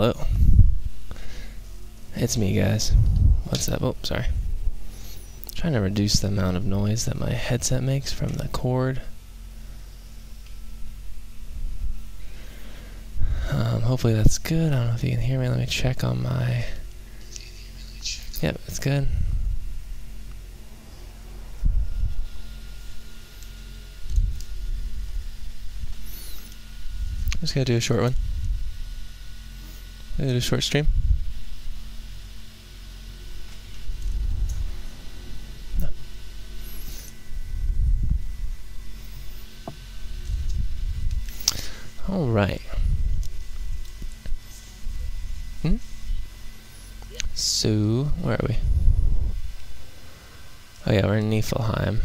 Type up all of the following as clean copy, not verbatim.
Hello. It's me, guys. What's up? Oh, sorry. Trying to reduce the amount of noise that my headset makes from the cord. Hopefully that's good. I don't know if you can hear me. Let me check on my... Yep, it's good. I'm just gonna do a short one. I'm gonna do a short stream. No. All right. So, where are we? Oh yeah, we're in Niflheim.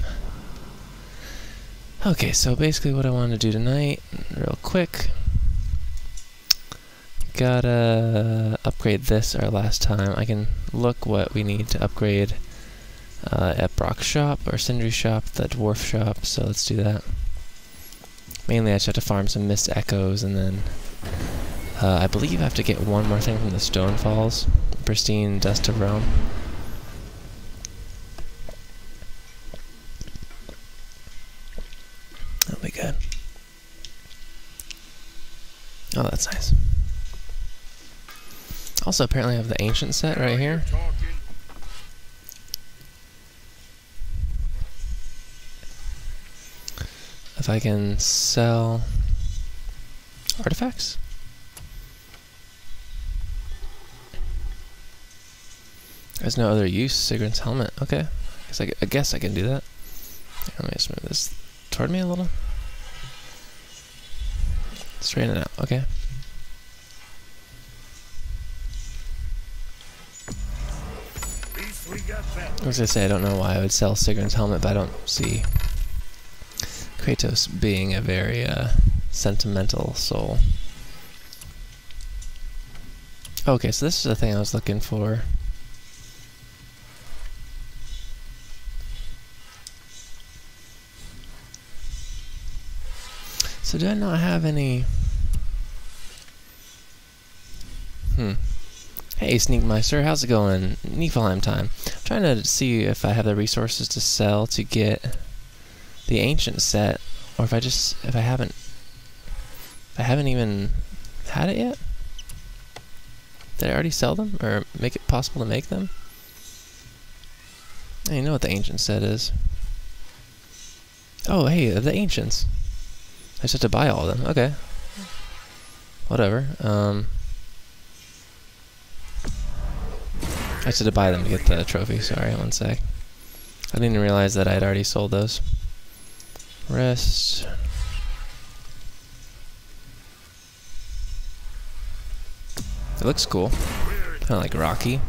Okay, so basically what I want to do tonight, real quick, gotta upgrade this our last time. I can look what we need to upgrade at Brock's shop, or Sindri's shop, the dwarf shop, so let's do that. Mainly I just have to farm some mist echoes, and then I believe I have to get one more thing from the Stone Falls, pristine dust of realm. That'll be good. Oh, that's nice. Also, apparently I have the ancient set right here. If I can sell artifacts? There's no other use. Sigrun's helmet. Okay. I guess I can do that. Let me just move this toward me a little. Straighten it out. Okay. I was gonna say I don't know why I would sell Sigrun's helmet, but I don't see Kratos being a very sentimental soul. Okay, so this is the thing I was looking for. So do I not have any... Hey, Sneakmeister, how's it going? Niflheim time. I'm trying to see if I have the resources to sell to get the ancient set, or if I haven't even had it yet. Did I already sell them, or make it possible to make them? I know what the ancient set is. Oh, hey, the ancients. I just have to buy all of them. Okay. Whatever. I just had to buy them to get the trophy. Sorry, one sec. I didn't even realize that I had already sold those. Rest. It looks cool. Kind of like Rocky.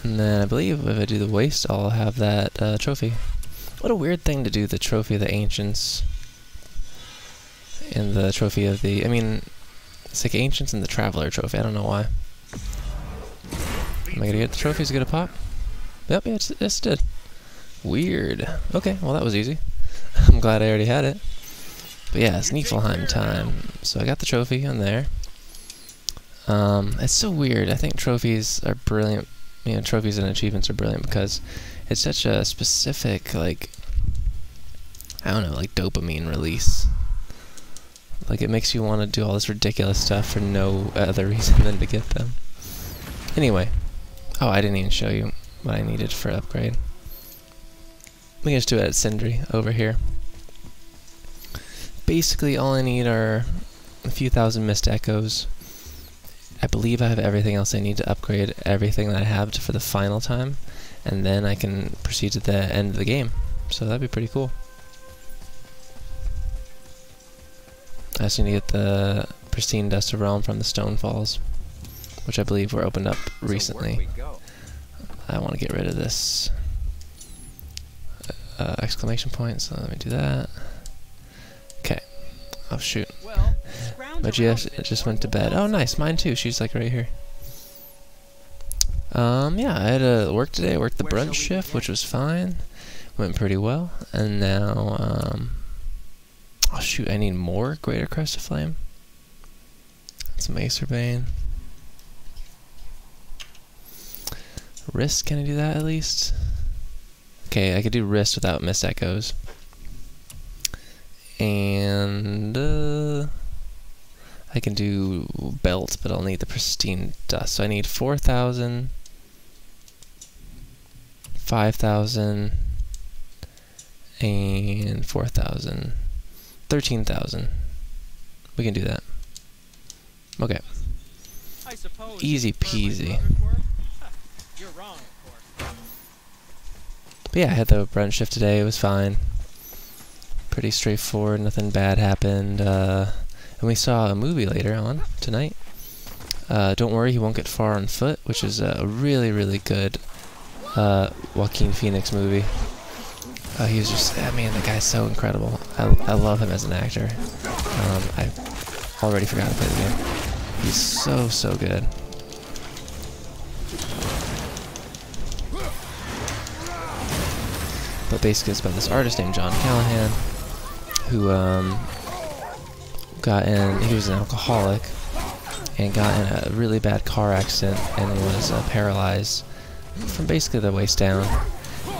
And then I believe if I do the waste, I'll have that trophy. What a weird thing to do, the trophy of the ancients. And the trophy of the... I mean, it's like ancients and the traveler trophy. I don't know why. Am I gonna get the trophies? Get a pop? Yep, yeah, it did. Weird. Okay, well that was easy. I'm glad I already had it. But yeah, it's Niflheim time. So I got the trophy on there. It's so weird. I think trophies are brilliant. You know, trophies and achievements are brilliant because it's such a specific, like, I don't know, like dopamine release. Like, it makes you want to do all this ridiculous stuff for no other reason than to get them. Anyway. Oh, I didn't even show you what I needed for upgrade. We can just do it at Sindri over here. Basically, all I need are a few thousand mist echoes. I believe I have everything else I need to upgrade everything that I have for the final time. And then I can proceed to the end of the game. So that'd be pretty cool. I just need to get the pristine dust of realm from the Stone Falls, which I believe were opened up recently. I want to get rid of this exclamation point, so let me do that. Okay. Oh shoot. My GS just went to bed. Oh nice, mine too. She's like right here. Yeah, I had to work today. I worked the brunch shift, which was fine. Went pretty well. And now, oh shoot, I need more Greater Crest of Flame. Some Acer Bane. Wrist, can I do that at least? Okay, I could do wrist without Mist Echoes. And I can do belt, but I'll need the pristine dust. So I need 4,000, 5,000, and 4,000. 13,000. We can do that. Okay. Easy peasy. But yeah, I had the brunch shift today. It was fine. Pretty straightforward. Nothing bad happened. And we saw a movie later on tonight. Don't Worry, He Won't Get Far on Foot, which is a really, really good Joaquin Phoenix movie. He was just, man, the guy's so incredible. I love him as an actor. I already forgot to play the game. He's so, so good. But basically it's about this artist named John Callahan who he was an alcoholic and got in a really bad car accident and was paralyzed from basically the waist down.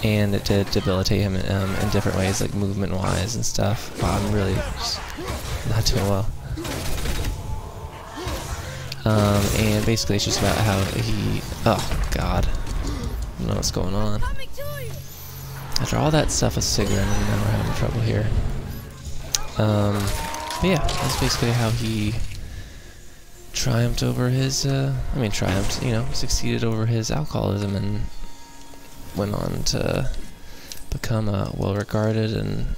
And it did debilitate him in different ways, like movement-wise and stuff. Wow, I'm really just not doing well. And basically it's just about how he... Oh, God. I don't know what's going on. After all that stuff with cigarette, and now we're having trouble here. But yeah, that's basically how he triumphed over his... triumphed, you know, succeeded over his alcoholism and went on to become a well-regarded and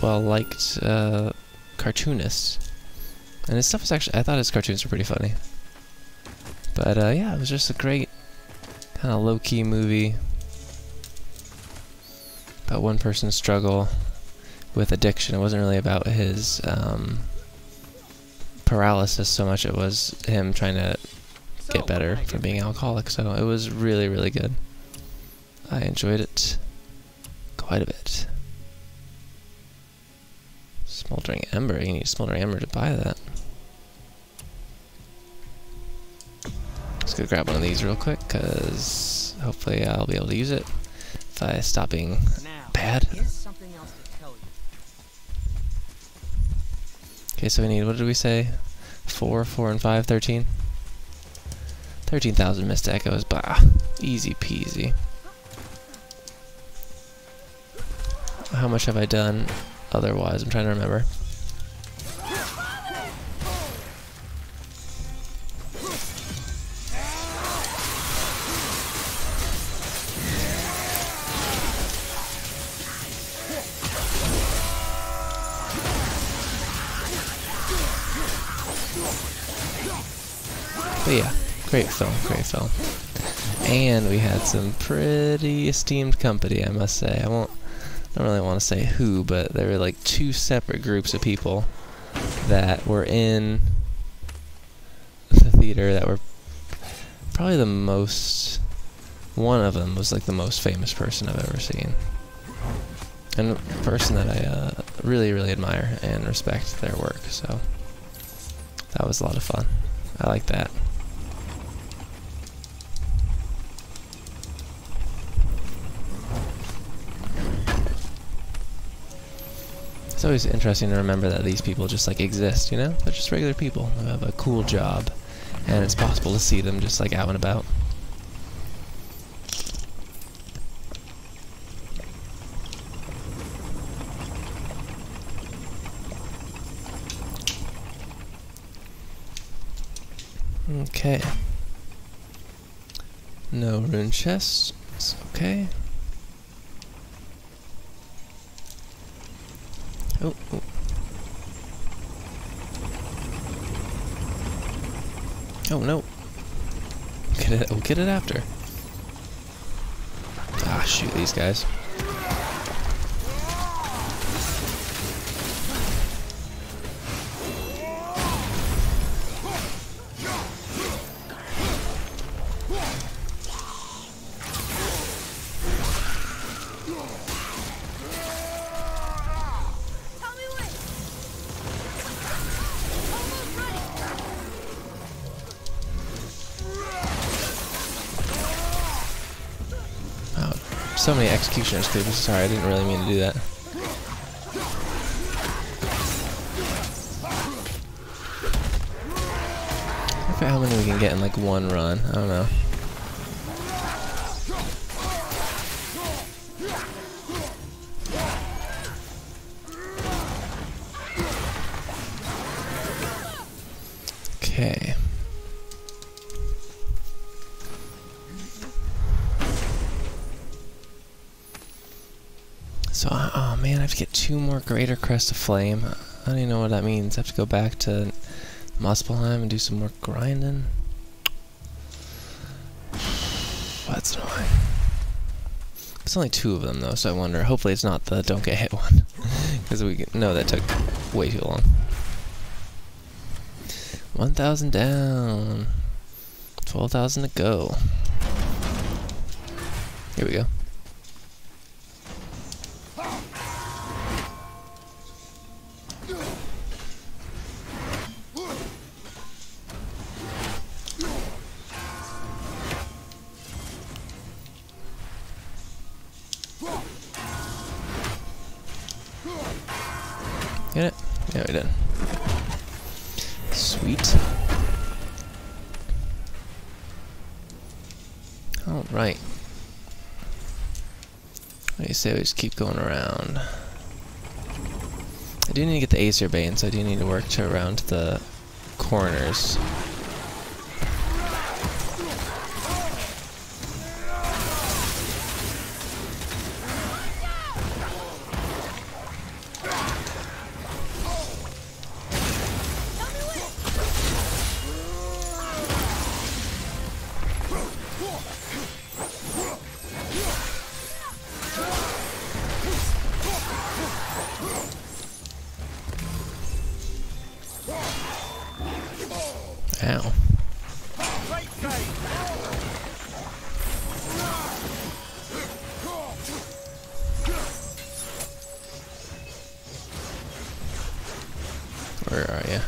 well-liked cartoonist. And his stuff was actually, I thought his cartoons were pretty funny. But yeah, it was just a great kind of low-key movie about one person's struggle with addiction. It wasn't really about his paralysis so much, it was him trying to get better from being alcoholic. So it was really, really good. I enjoyed it quite a bit. Smoldering Ember. You need Smoldering Ember to buy that. Let's go grab one of these real quick, because hopefully I'll be able to use it if I stop being bad. Okay, so we need, what did we say? 4, 4, and 5, 13? 13,000 Mist Echoes. Bah, easy peasy. How much have I done otherwise? I'm trying to remember. But yeah, great film, great film. And we had some pretty esteemed company, I must say. I don't really want to say who, but there were like 2 separate groups of people that were in the theater that were probably the most... One of them was like the most famous person I've ever seen. And a person that I really, really admire and respect their work, so that was a lot of fun. I like that. It's always interesting to remember that these people just like exist, you know? They're just regular people who have a cool job, and it's possible to see them just like out and about. Okay. No rune chests. It's okay. Oh, oh. Oh no. We'll get it after. Ah, shoot these guys. So many executioners creepers. Sorry, I didn't really mean to do that. I forget how many we can get in like one run. I don't know. Okay. So, oh man, I have to get 2 more Greater Crest of Flame. I don't even know what that means. I have to go back to Muspelheim and do some more grinding. That's annoying. It's only 2 of them though, so I wonder. Hopefully it's not the don't get hit one. Because we know that took way too long. 1,000 down. 12,000 to go. Here we go. Get it? Yeah, we did. Sweet. Alright. What do you say we just keep going around? I do need to get the Acer Bane, so I do need to work to around the corners. Ow. Where are you?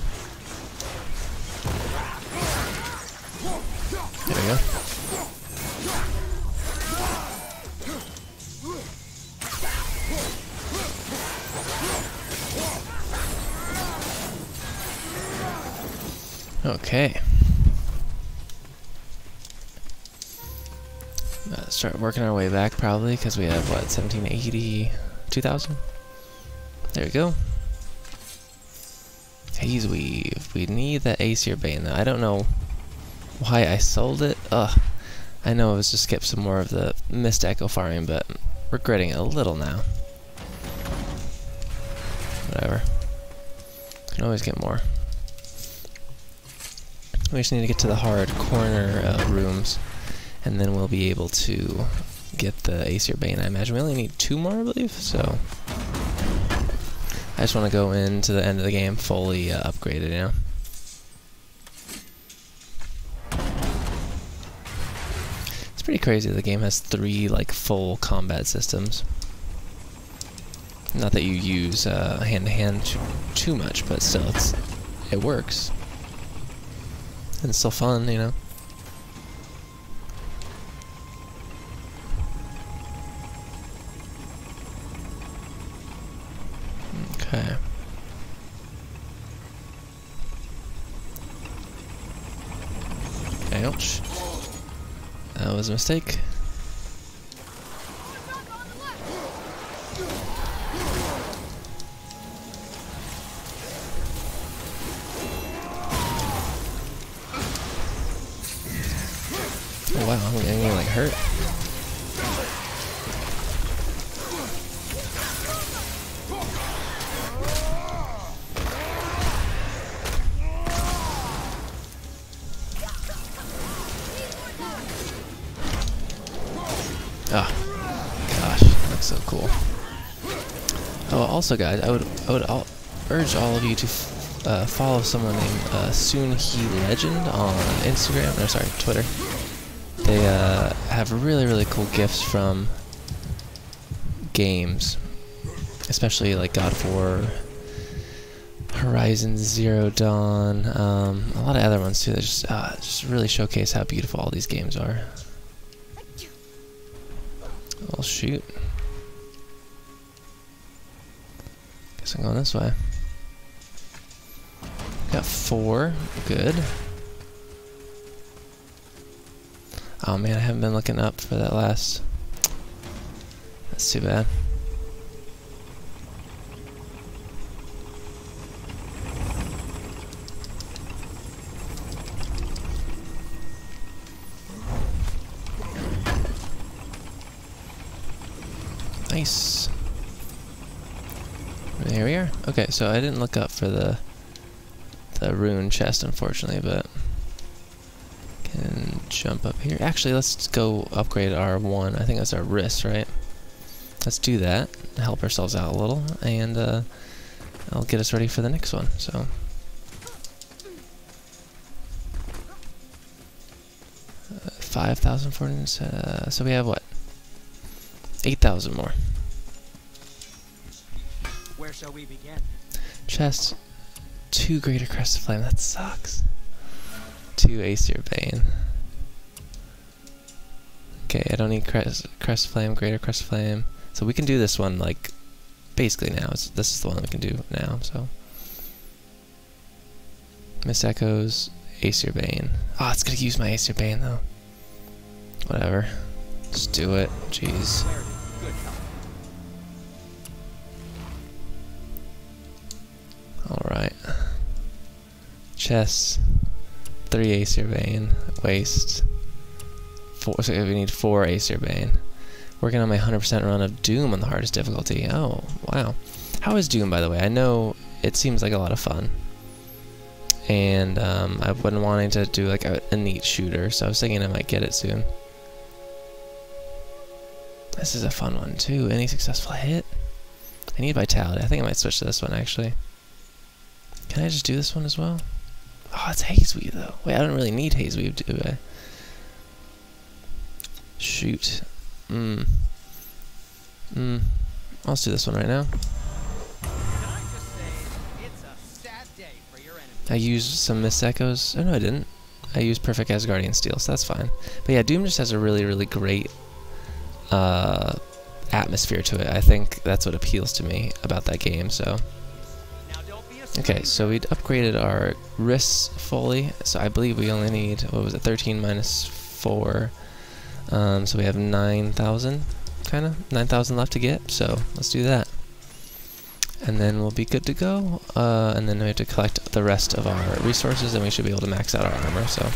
There we go. Okay. Start working our way back probably because we have what, 1780, 2000? There we go. Haze Weave. We need that Acer Bane though. I don't know why I sold it. Ugh. I know it was to skip some more of the missed Echo farming, but I'm regretting it a little now. Whatever. Can always get more. We just need to get to the hard corner rooms, and then we'll be able to get the Acer Bane. I imagine we only need 2 more, I believe, so I just want to go into the end of the game fully upgraded, you know? It's pretty crazy the game has 3 like full combat systems. Not that you use hand-to-hand too much, but still, it works. And it's still fun, you know? Okay. Ouch. That was a mistake. Oh wow, I'm getting like hurt. Ah, gosh, that's so cool. Oh, also, guys, I would urge all of you to follow someone named Soon He Legend on Instagram. Or sorry, Twitter. They have really cool gifts from games, especially like God of War, Horizon Zero Dawn, a lot of other ones too. That just really showcase how beautiful all these games are. Well, shoot. Guess I'm going this way. Got 4. Good. Oh man, I haven't been looking up for that last. That's too bad. Nice. There we are. Okay, so I didn't look up for the rune chest, unfortunately, but can jump up here. Actually, let's go upgrade our one. I think that's our wrist, right? Let's do that. Help ourselves out a little, and I'll get us ready for the next one. So. 5,400. So we have what? 8,000 more. Where shall we begin? Chest. 2 greater crest of flame. That sucks. 2 Aesir Bane. Okay, I don't need crest flame, greater crest flame. So we can do this one like basically now. This is the one we can do now. So Miss Echoes, Aesir Bane. Oh, it's gonna use my Aesir Bane though. Whatever. Just do it. Jeez. Alright. Chest. 3 Aesir Bane. Waste. 4, so we need 4 Aesir Bane. Working on my 100% run of Doom on the hardest difficulty. Oh, wow. How is Doom, by the way? I know it seems like a lot of fun. And I've been wanting to do like a neat shooter, so I was thinking I might get it soon. This is a fun one too. Any successful hit? I need vitality. I think I might switch to this one actually. Can I just do this one as well? Oh, it's Haze Weave though. Wait, I don't really need Haze Weave, do I? Shoot. Let's do this one right now. I used some Miss Echoes. Oh no, I didn't. I used Perfect Asgardian Steel, so that's fine. But yeah, Doom just has a really, really great atmosphere to it. I think that's what appeals to me about that game. So. Okay, so we'd upgraded our wrists fully. So I believe we only need, what was it, 13 minus 4. So we have 9,000, kind of 9,000 left to get. So let's do that, and then we'll be good to go. And then we have to collect the rest of our resources, and we should be able to max out our armor. So,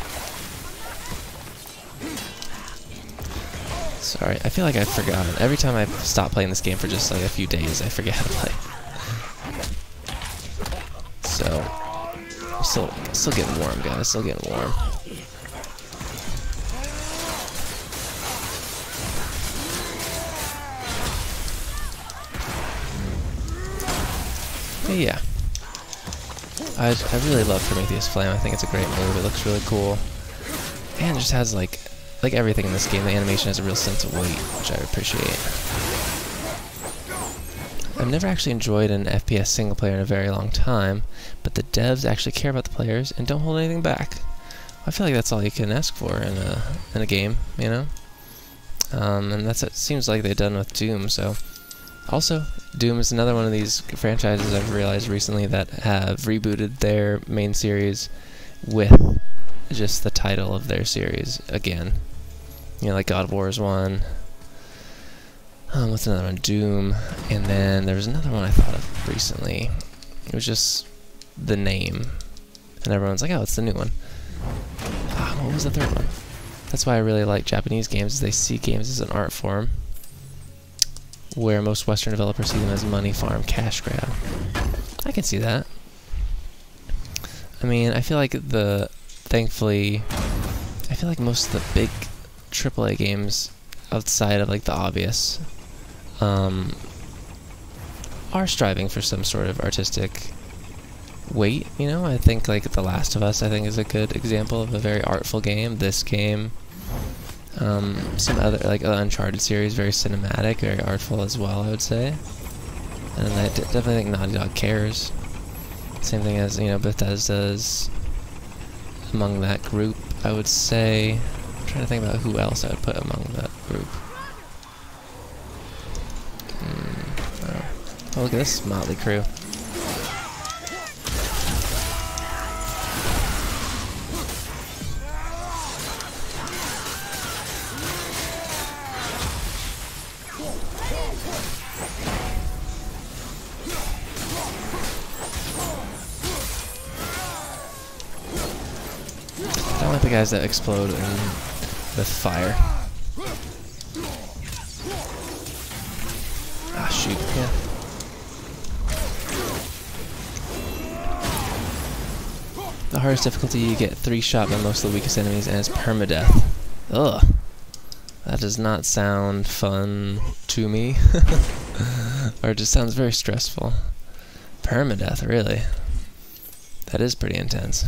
sorry, I feel like I've forgotten. Every time I stop playing this game for just like a few days, I forget how to play. So, I'm still getting warm, guys. Still getting warm. But yeah, I really love Prometheus Flame. I think it's a great move. It looks really cool, and it just has like everything in this game. The animation has a real sense of weight, which I appreciate. I've never actually enjoyed an FPS single player in a very long time, but the devs actually care about the players and don't hold anything back. I feel like that's all you can ask for in a game, you know. And that's what it seems like they've done with Doom. So. Also, Doom is another one of these franchises I've realized recently that have rebooted their main series with just the title of their series again. You know, like God of War is one. What's another one? Doom. And then there was another one I thought of recently. It was just the name. And everyone's like, oh, it's the new one. What was the third one? That's why I really like Japanese games, is they see games as an art form, where most Western developers see them as money farm, cash grab. I can see that. I mean, I feel like thankfully, I feel like most of the big AAA games outside of like the obvious are striving for some sort of artistic weight, you know? I think like The Last of Us, I think, is a good example of a very artful game. This game. Some other, like the Uncharted series, very cinematic, very artful as well, I would say. And I definitely think Naughty Dog cares. Same thing as, you know, Bethesda's among that group, I would say. I'm trying to think about who else I would put among that group. Oh, look at this motley crew. I don't like the guys that explode with fire. Ah, shoot, yeah. The hardest difficulty, you get 3 shot by most of the weakest enemies, and it's permadeath. Ugh. That does not sound fun to me. Or it just sounds very stressful. Permadeath, really. That is pretty intense.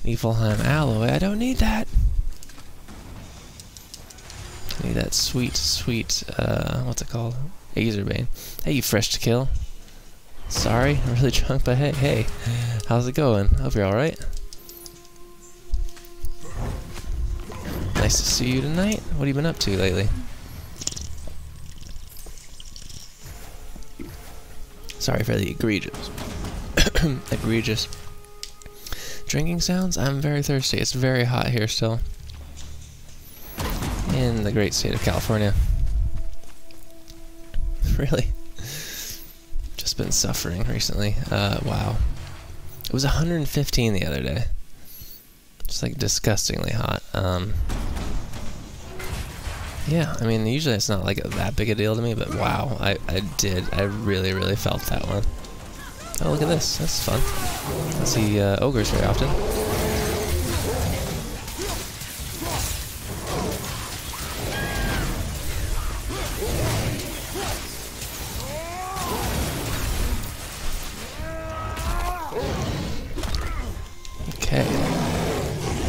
Niflheim alloy, I don't need that. I need that sweet, sweet, what's it called? Azerbane. Hey, you fresh to kill. Sorry, I'm really drunk, but hey, how's it going? Hope you're alright. Nice to see you tonight. What have you been up to lately? Sorry for the egregious egregious drinking sounds. I'm very thirsty. It's very hot here still. In the great state of California. Really? Just been suffering recently. Wow. It was 115 the other day. Just like disgustingly hot. Yeah, I mean, usually it's not like that big a deal to me, but wow, I really, really felt that one. Oh, look at this. That's fun. I see ogres very often. Okay.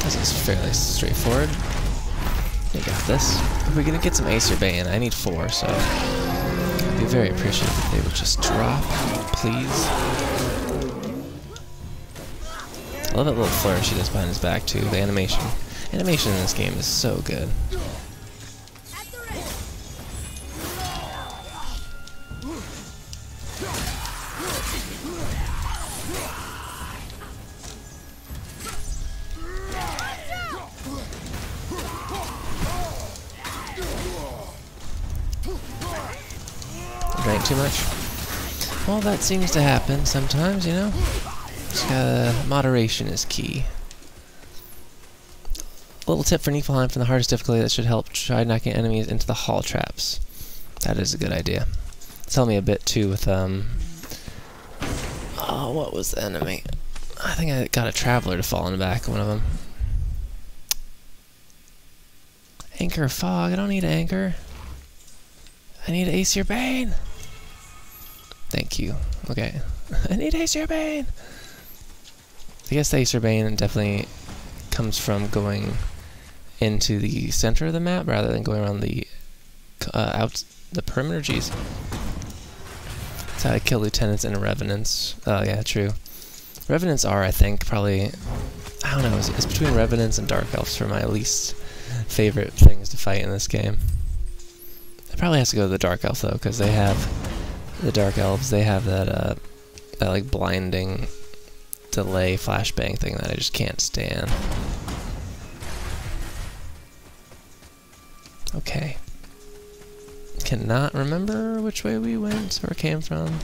This is fairly straightforward. You got this. If we're gonna get some Azerbane, I need 4, so I'd be very appreciative if they would just drop, please. I love that little flourish he does behind his back too. The animation in this game is so good. Drank too much? Well, that seems to happen sometimes, you know? Just moderation is key. A little tip for Niflheim from the hardest difficulty that should help try knocking enemies into the hall traps. That is a good idea. Tell me a bit too with oh, what was the enemy? I think I got a traveler to fall in the back of one of them. Anchor of fog. I don't need anchor. I need Azerbane. Thank you. Okay. I need Azerbane. I guess the Azerbane definitely comes from going into the center of the map rather than going around the the perimeter. Jeez. That's how I kill lieutenants and revenants. Oh yeah, true. Revenants are, I think, probably, I don't know, it's between revenants and dark elves for my least favorite things to fight in this game. It probably has to go to the dark elf though, because they have the dark elves. They have that that like blinding delay flashbang thing that I just can't stand. Okay. Cannot remember which way we went or came from.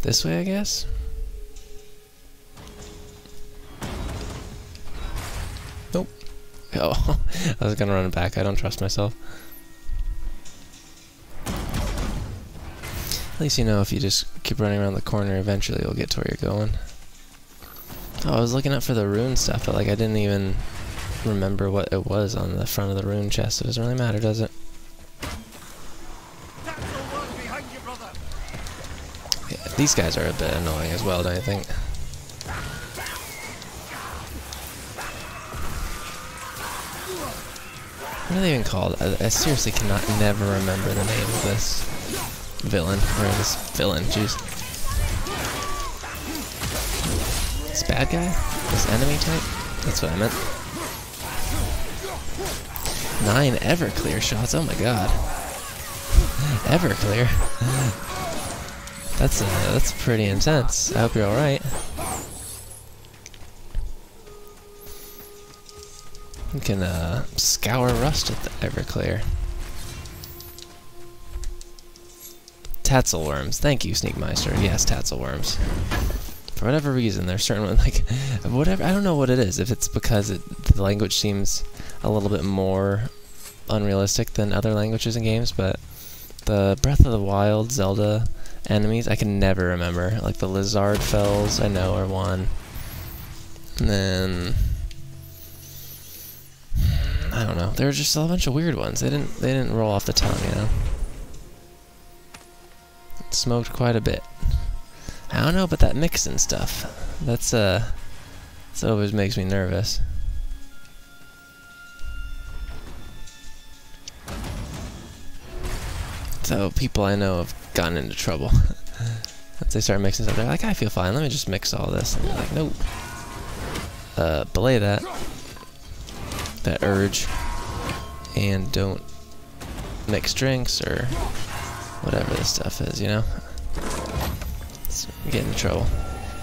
This way, I guess. Nope. Oh, I was gonna run back. I don't trust myself. At least you know if you just keep running around the corner, eventually you'll get to where you're going. Oh, I was looking up for the rune stuff, but like I didn't even remember what it was on the front of the rune chest. It doesn't really matter, does it? Yeah, these guys are a bit annoying as well, don't you think? What are they even called? I seriously never remember the name of this villain, or this villain, jeez. This bad guy? This enemy type? That's what I meant. 9 ever clear shots, oh my god. Everclear. That's pretty intense. I hope you're all right. You can scour rust with the Everclear. Tatzelworms. Thank you, Sneakmeister. Yes, Tatzelworms. For whatever reason, there's certain ones, like, whatever, I don't know what it is. If it's because the language seems a little bit more unrealistic than other languages and games, but the Breath of the Wild Zelda enemies, I can never remember. Like the Lizard Fells, I know, are one. And then I don't know. There were just a bunch of weird ones. They didn't roll off the tongue, you know. Smoked quite a bit. I don't know, but that mixing stuff, that's always makes me nervous. So people I know have gotten into trouble. Once they start mixing stuff, they're like, I feel fine, let me just mix all this. And they're like, nope. Belay that urge, and don't mix drinks or whatever this stuff is, you know? Get into trouble.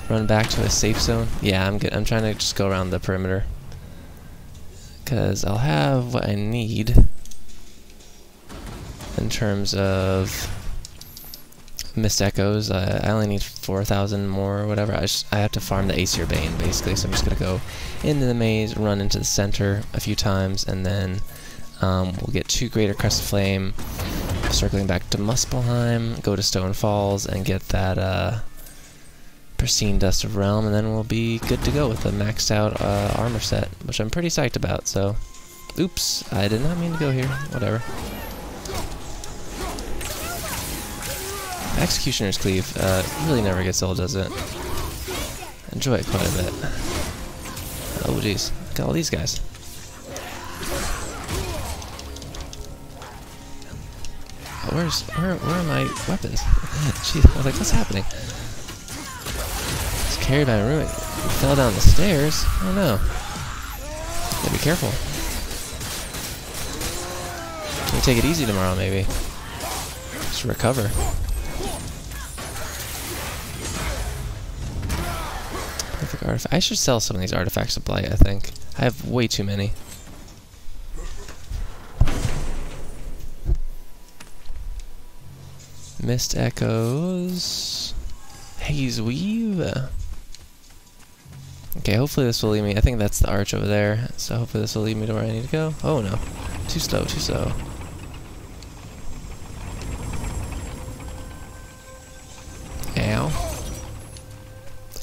Run back to a safe zone. Yeah, I'm good. I'm trying to just go around the perimeter, because I'll have what I need in terms of mist echoes. I only need 4,000 more or whatever. I have to farm the Aesir Bane basically, so I'm just gonna go into the maze, run into the center a few times, and then we'll get 2 Greater Crest of Flame, circling back to Muspelheim, go to Stone Falls, and get that Pristine Dust of Realm, and then we'll be good to go with a maxed out armor set, which I'm pretty psyched about. So, oops, I did not mean to go here. Whatever. Executioner's Cleave really never gets old, does it? Enjoy it quite a bit. Oh jeez, look at all these guys. Oh, where are my weapons? Jeez, I was like, what's happening? It's carried by a roommate. He fell down the stairs. Oh no. Gotta be careful. Can we take it easy tomorrow, maybe? Just recover. Perfect artifact. I should sell some of these artifacts of blight, I think. I have way too many. Mist Echoes. Haze Weave. Okay, hopefully this will lead me. I think that's the arch over there. So hopefully this will lead me to where I need to go. Oh no. Too slow, too slow. Ow.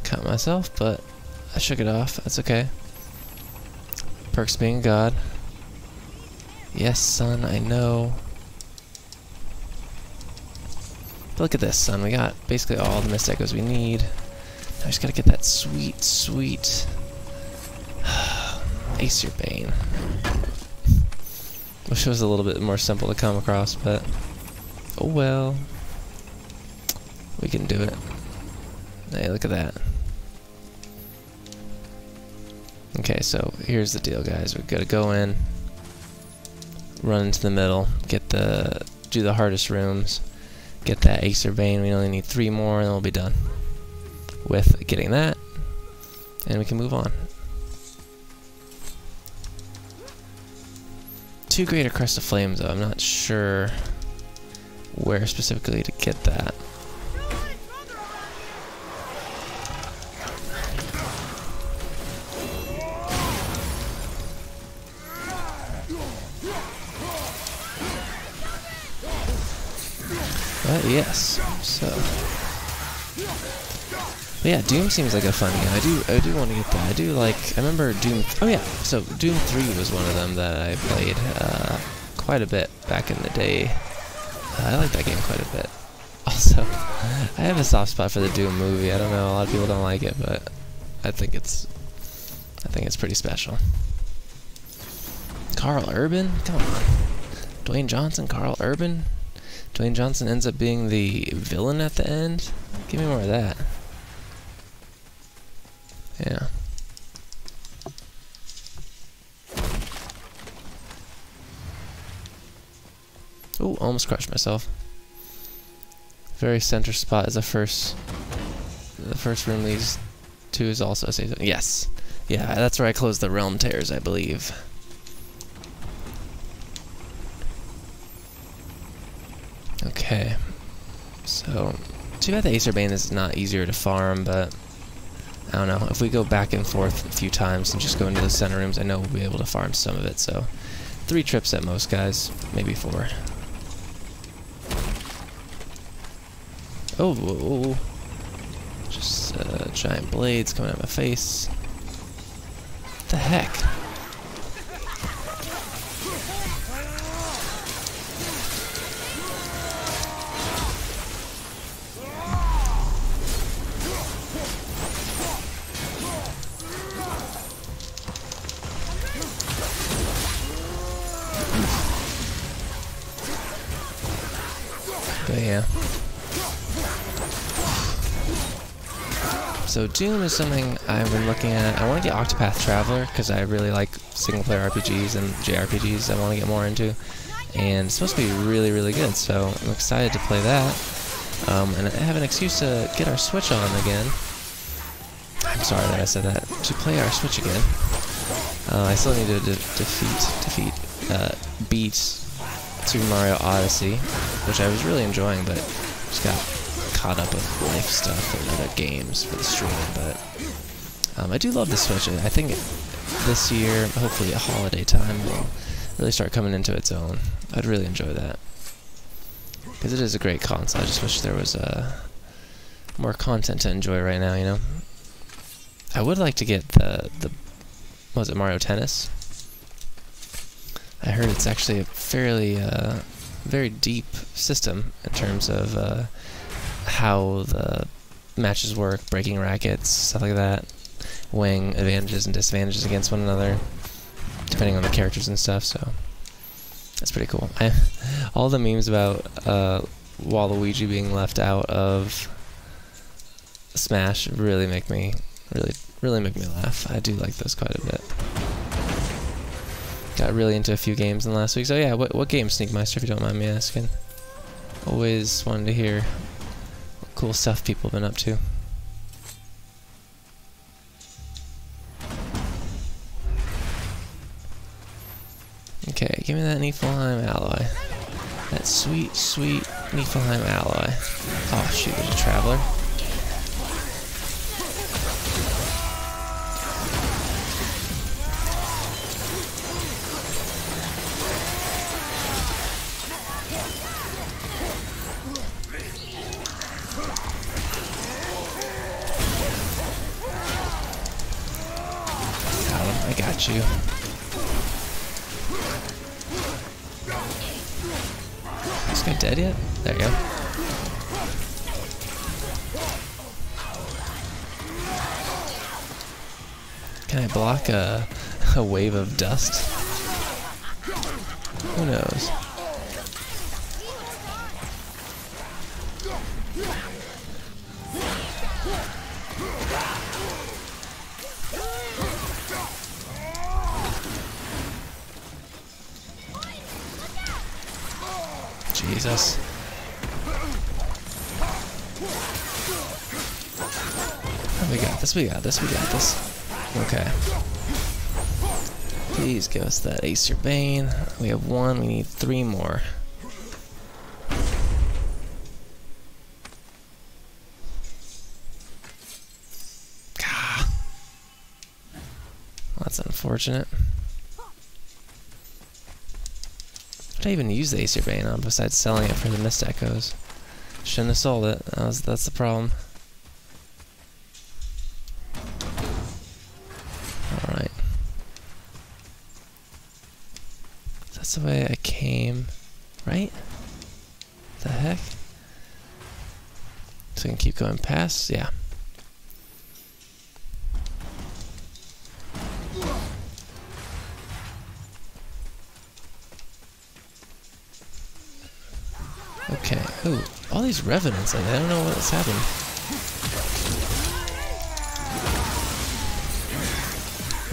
Cut myself, but I shook it off. That's okay. Perks being a god. Yes, son, I know. But look at this, son. We got basically all the Mist Echoes we need. I just gotta get that sweet, sweet Aesir Bane. Wish it was a little bit more simple to come across, but oh well. We can do it. Hey, look at that. Okay, so here's the deal, guys. We've got to go in, run into the middle, do the hardest rooms, get that Aesir Bane. We only need 3 more, and then we'll be done with getting that, and we can move on. 2 Greater Crest of Flames, though. I'm not sure where specifically to get that. But yes, so. But yeah, Doom seems like a fun game. I do want to get that. I do like. I remember Doom. Oh yeah, so Doom 3 was one of them that I played quite a bit back in the day. I like that game quite a bit. Also, I have a soft spot for the Doom movie. I don't know. A lot of people don't like it, but I think it's pretty special. Carl Urban, come on. Dwayne Johnson, Carl Urban. Dwayne Johnson ends up being the villain at the end. Give me more of that. Yeah. Oh, almost crushed myself. Very center spot is the first room leads to is also a safe zone. Yes. Yeah, that's where I closed the realm tears, I believe. Okay. So, too bad the Acer Bane is not easier to farm, but I don't know. If we go back and forth a few times and just go into the center rooms, I know we'll be able to farm some of it, so 3 trips at most, guys. Maybe 4. Oh, whoa. Just giant blades coming out of my face. What the heck? But yeah. So Doom is something I've been looking at. I want to get Octopath Traveler because I really like single-player RPGs and JRPGs I want to get more into. And it's supposed to be really, really good, so I'm excited to play that. And I have an excuse to get our Switch on again. I'm sorry that I said that. To play our Switch again. I still need to beat Super Mario Odyssey, which I was really enjoying, but just got caught up with life stuff and other games for the stream. But I do love the Switch. I think this year, hopefully at holiday time, will really start coming into its own. I'd really enjoy that because it is a great console. I just wish there was more content to enjoy right now. You know, I would like to get the was it Mario Tennis? I heard it's actually a fairly very deep system in terms of how the matches work, breaking rackets, stuff like that, weighing advantages and disadvantages against one another, depending on the characters and stuff. So that's pretty cool. All the memes about Waluigi being left out of Smash really make me laugh. I do like those quite a bit. Got really into a few games in the last week. So yeah, what game, Sneakmeister, if you don't mind me asking? Always wanted to hear what cool stuff people have been up to. Okay, give me that Niflheim alloy. That sweet, sweet Niflheim alloy. Oh shoot, there's a traveler. I got you. Is this guy dead yet? There you go. Can I block a wave of dust? Who knows? Jesus. Oh, we got this, we got this, we got this. Okay. Please give us that Acer Bane. We have 1, we need 3 more. Gah. Well, that's unfortunate. What did I even use the Acer Bane on besides selling it for the Mist Echoes? Shouldn't have sold it. That's the problem. Alright. That's the way I came, right? The heck? So I can keep going past? Yeah. Okay. Ooh, all these revenants. I don't know what's happening.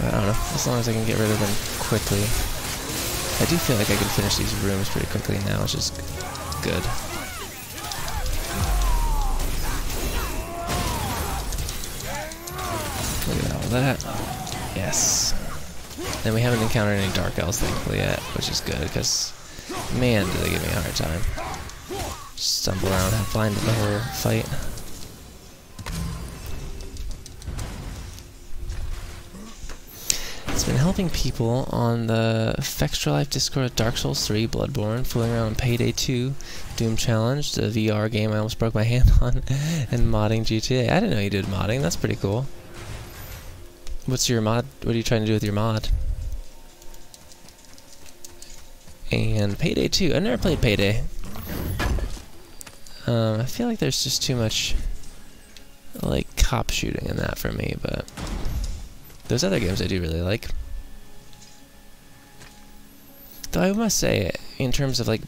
I don't know. As long as I can get rid of them quickly. I do feel like I can finish these rooms pretty quickly now, which is good. Kill that. Yes. And we haven't encountered any Dark Elves, thankfully, yet, which is good, because, man, do they give me a hard time. Stumble around, have blinded the whole fight. It's been helping people on the Extra Life Discord at Dark Souls 3, Bloodborne, fooling around on Payday 2, Doom Challenge, the VR game I almost broke my hand on, and modding GTA. I didn't know you did modding, that's pretty cool. What's your mod? What are you trying to do with your mod? And Payday 2. I've never played Payday. I feel like there's just too much, like, cop shooting in that for me, but those other games I do really like. Though I must say, in terms of, like,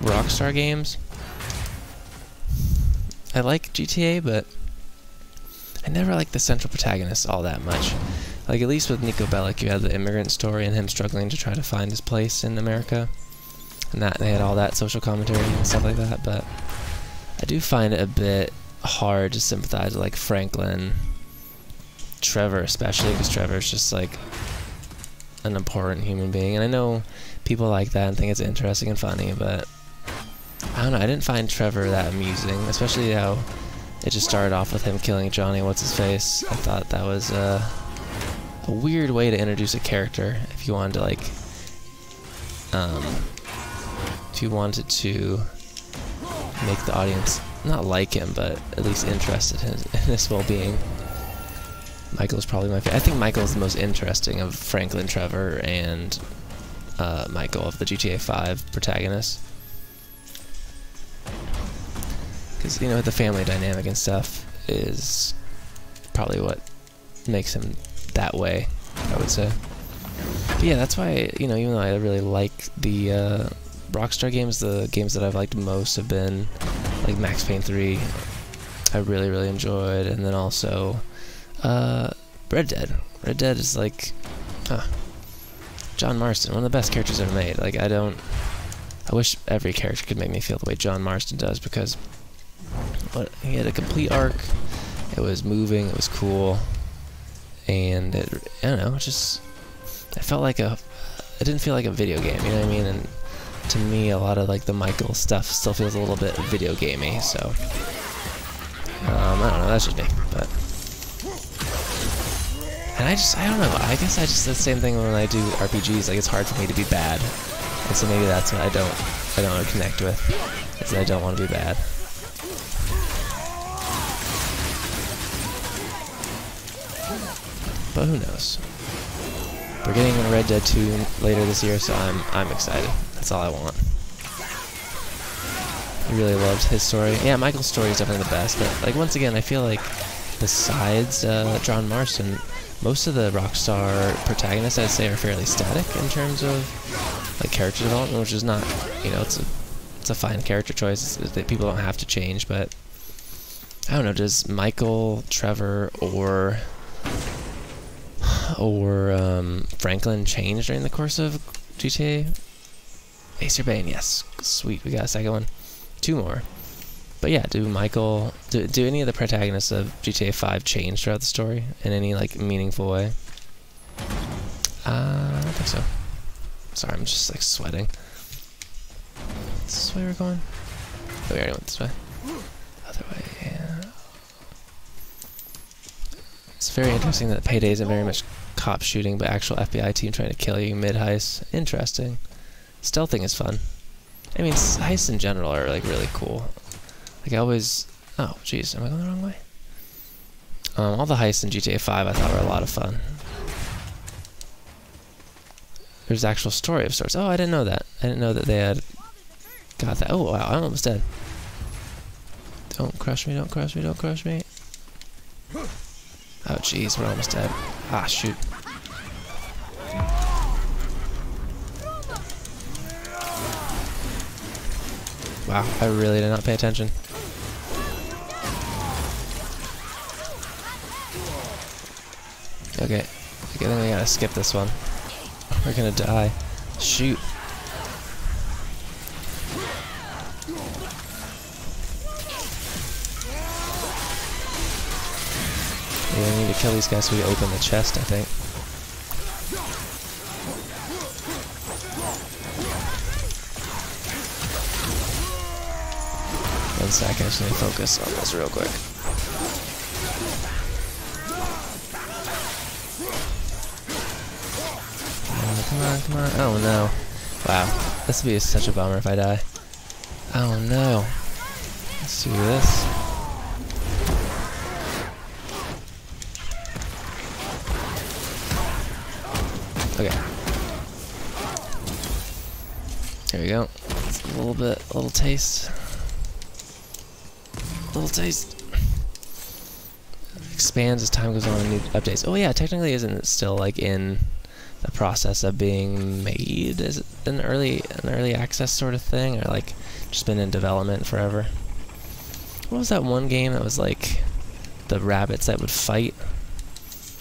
Rockstar games, I like GTA, but I never liked the central protagonist all that much. Like, at least with Nico Bellic, you had the immigrant story and him struggling to try to find his place in America. And that they had all that social commentary and stuff like that, but I do find it a bit hard to sympathize with, like, Franklin, Trevor especially, because Trevor's just, like, an important human being. And I know people like that and think it's interesting and funny, but I don't know, I didn't find Trevor that amusing, especially how it just started off with him killing Johnny What's-His-Face. I thought that was a weird way to introduce a character if you wanted to, like, if you wanted to make the audience not like him, but at least interested in his well-being. Michael's probably my favorite. I think Michael's the most interesting of Franklin, Trevor, and Michael of the GTA 5 protagonists. Because, you know, the family dynamic and stuff is probably what makes him that way, I would say. But yeah, that's why, you know, even though I really like the Rockstar games, the games that I've liked most have been, like, Max Payne 3, I really, really enjoyed, and then also Red Dead. Red Dead is like, John Marston, one of the best characters ever made. Like, I wish every character could make me feel the way John Marston does, because he had a complete arc, it was moving, it was cool, and I don't know, it felt like it didn't feel like a video game, you know what I mean? And to me, a lot of, like, the Michael stuff still feels a little bit video gamey, so I don't know, that's just me, but and I don't know, I guess I just, the same thing when I do RPGs, like, it's hard for me to be bad, and so maybe that's what I don't connect with, is that I don't want to be bad. But who knows? We're getting a Red Dead 2 later this year, so I'm excited. That's all I want. I really loved his story. Yeah, Michael's story is definitely the best, but, like, once again, I feel like besides John Marston, most of the Rockstar protagonists, I'd say, are fairly static in terms of, like, character development, which is not, you know, it's a fine character choice that people don't have to change, but I don't know, does Michael, Trevor, or Franklin change during the course of GTA? Ace Urbane, yes, sweet, we got a second one. 2 more. But yeah, do any of the protagonists of GTA 5 change throughout the story in any, like, meaningful way? I don't think so. Sorry, I'm just, like, sweating. Is this the way we're going? Oh, we already went this way. Other way, yeah. It's very interesting that Payday isn't very much cop shooting, but actual FBI team trying to kill you mid-heist. Interesting. Stealthing is fun. I mean, heists in general are, like, really cool. Like, I always... Oh, jeez, am I going the wrong way? All the heists in GTA 5 I thought were a lot of fun. There's an actual story of sorts. Oh, I didn't know that. I didn't know that they had got that. Oh, wow, I'm almost dead. Don't crush me, don't crush me, don't crush me. Oh, jeez, we're almost dead. Ah, shoot. Wow, I really did not pay attention. Okay, I think we gotta skip this one. We're gonna die. Shoot. Yeah, we need to kill these guys so we open the chest, I think. One sec, I just need to focus on this real quick. Come on, come on. Oh no. Wow. This would be such a bummer if I die. Oh no. Let's do this. Okay. There we go. It's a little taste. Little taste. Expands as time goes on and new updates. Oh yeah, technically isn't it still like in the process of being made? Is it an early access sort of thing, or like just been in development forever? What was that one game that was like the rabbits that would fight?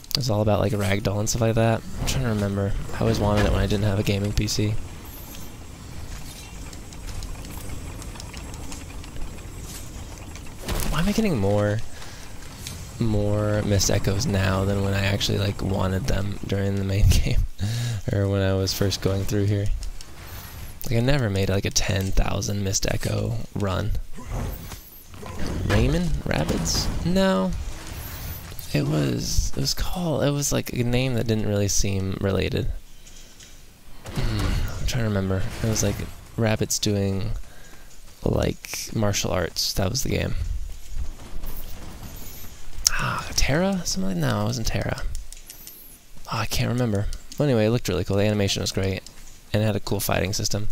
It was all about like ragdoll and stuff like that. I'm trying to remember. I always wanted it when I didn't have a gaming PC. Why am I getting more missed echoes now than when I actually like wanted them during the main game, or when I was first going through here? Like I never made like a 10,000 missed echo run. Raymond Rabbids? No. It was like a name that didn't really seem related. I'm trying to remember. It was like rabbits doing like martial arts. That was the game. Ah, Terra? Something like no, it wasn't Terra. Oh, I can't remember. Well, anyway, it looked really cool. The animation was great, and it had a cool fighting system.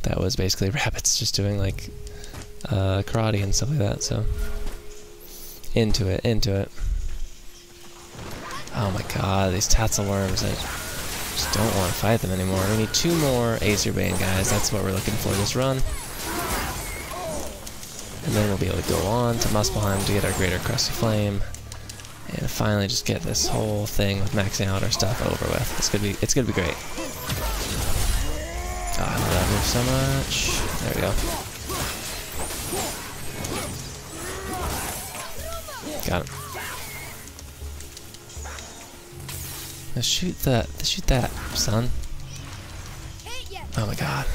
That was basically rabbits just doing like karate and stuff like that. So into it. Oh my god, these tassel worms! I just don't want to fight them anymore. We need 2 more Acer Bane guys. That's what we're looking for this run. And then we'll be able to go on to Muspelheim to get our Greater Crusty Flame, and finally just get this whole thing with maxing out our stuff over with. It's gonna be great. Oh, I love that move so much. There we go. Got him. Now shoot that, son. Oh my god.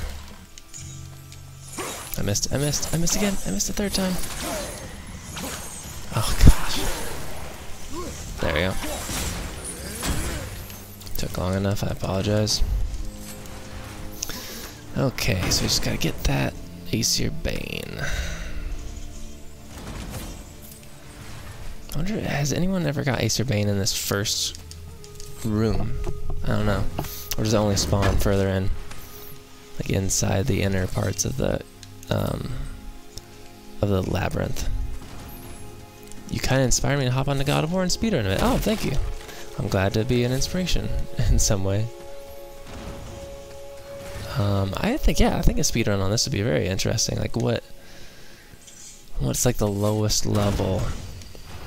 I missed again. I missed the 3rd time. Oh gosh. There we go. Took long enough, I apologize. Okay, so we just gotta get that Acer Bane. I wonder, has anyone ever got Acer Bane in this first room? I don't know. Or does it only spawn further in? Like inside the inner parts of the labyrinth. You kind of inspired me to hop on the God of War and speedrun it. Oh, thank you. I'm glad to be an inspiration in some way. I think a speedrun on this would be very interesting. Like what's like the lowest level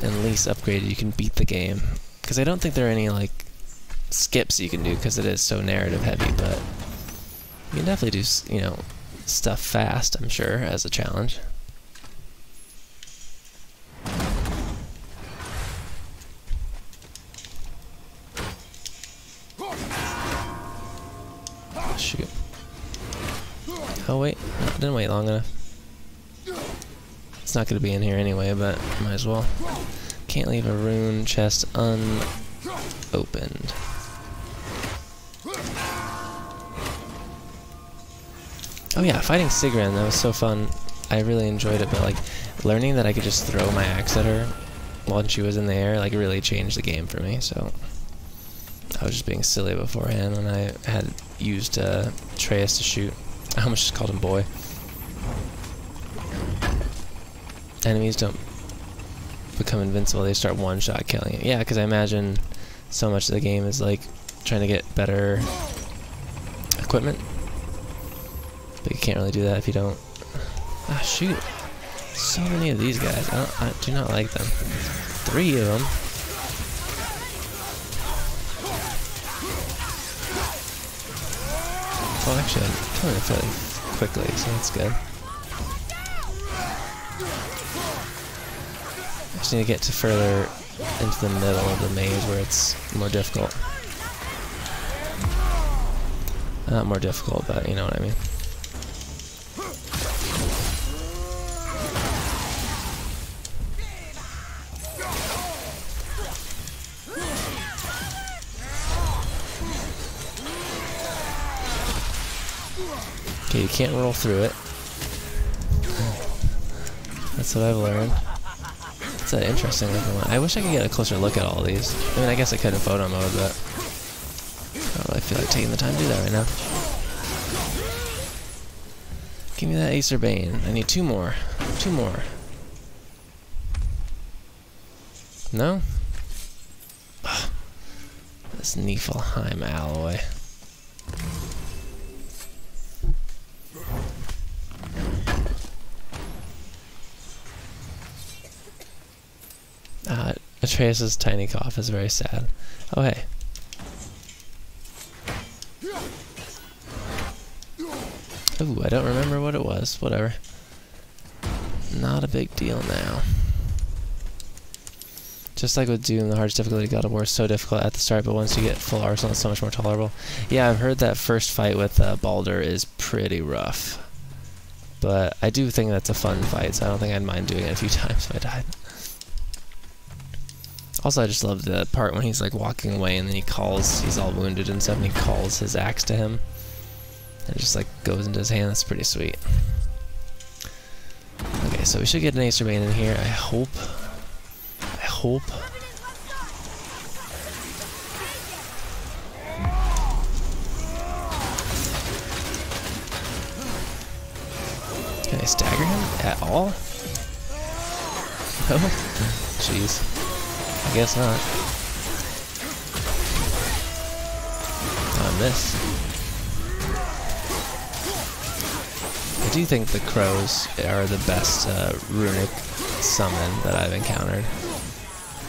and least upgraded you can beat the game? Because I don't think there are any like skips you can do because it is so narrative heavy, but you can definitely do, you know, stuff fast, I'm sure, as a challenge. Oh, shoot. Oh wait, no, didn't wait long enough. It's not going to be in here anyway, but might as well. Can't leave a rune chest unopened. Oh yeah, fighting Sigrun, that was so fun. I really enjoyed it, but like learning that I could just throw my axe at her while she was in the air, like really changed the game for me. So I was just being silly beforehand when I had used Atreus to shoot. I almost just called him boy. Enemies don't become invincible, they start one-shot killing it. Yeah, because I imagine so much of the game is like trying to get better equipment. But you can't really do that if you don't. Ah, shoot. So many of these guys. I do not like them. 3 of them. Well, actually, I'm killing it fairly quickly, so that's good. just need to get to further into the middle of the maze where it's more difficult. Not more difficult, but you know what I mean. Okay, you can't roll through it. That's what I've learned. It's an interesting looking one. I wish I could get a closer look at all of these. I mean, I guess I could in photo mode, but I don't really feel like taking the time to do that right now. Give me that Acer Bane. I need 2 more. 2 more. No? Ugh. This Niflheim alloy. Atreus' tiny cough is very sad. Oh, hey. Ooh, I don't remember what it was. Whatever. Not a big deal now. Just like with Doom, the hardest difficulty of God of War is so difficult at the start, but once you get full arsenal, it's so much more tolerable. Yeah, I've heard that first fight with Baldur is pretty rough. But I do think that's a fun fight, so I don't think I'd mind doing it a few times if I died. Also, I just love the part when he's like walking away and then he calls, he's all wounded and stuff, and he calls his axe to him. And it just like goes into his hand. That's pretty sweet. Okay, so we should get an Acer Bane in here. I hope. Can I stagger him at all? No? Jeez. I guess not. Oh, I missed. I do think the crows are the best runic summon that I've encountered.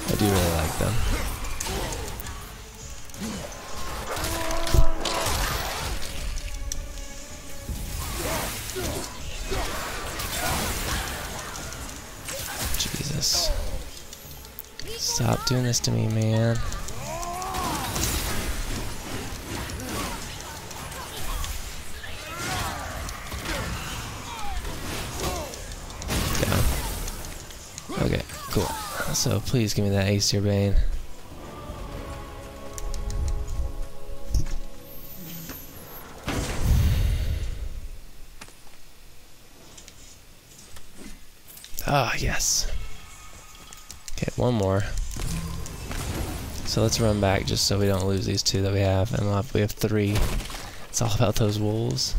I do really like them. Jesus. Stop doing this to me, man. Down. Okay, cool. So please give me that Acer Bane. Ah, yes. Okay, 1 more. So let's run back just so we don't lose these 2 that we have. And we have 3. It's all about those wolves.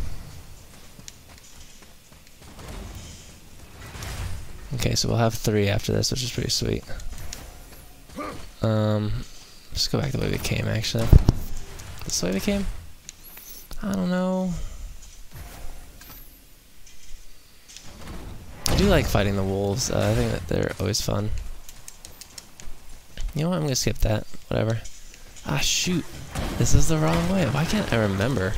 Okay, so we'll have 3 after this, which is pretty sweet. Just go back the way we came, actually. This way we came? I don't know. I do like fighting the wolves. I think that they're always fun. You know what? I'm gonna skip that. Whatever. Ah, shoot. This is the wrong way. Why can't I remember?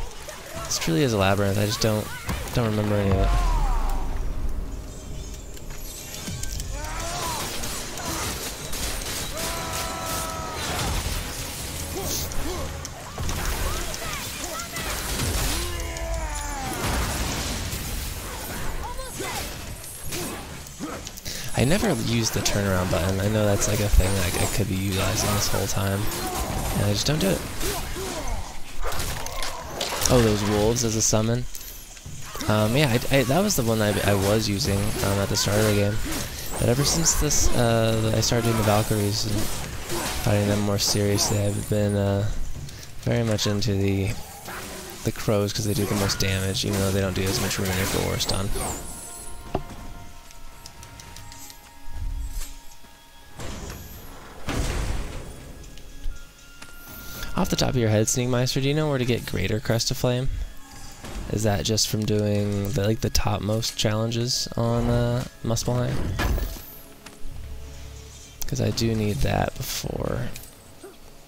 This truly is a labyrinth. I just don't remember any of it. I never used the turnaround button. I know that's like a thing that I could be utilizing this whole time, and I just don't do it. Oh, those wolves as a summon. Yeah, that was the one I was using at the start of the game. But ever since this, I started doing the Valkyries and fighting them more seriously, I've been very much into the crows because they do the most damage, even though they don't do as much runic or stun. Off the top of your head, Sneakmeister, do you know where to get Greater Crest of Flame? Is that just from doing the topmost challenges on Muspelheim? Because I do need that before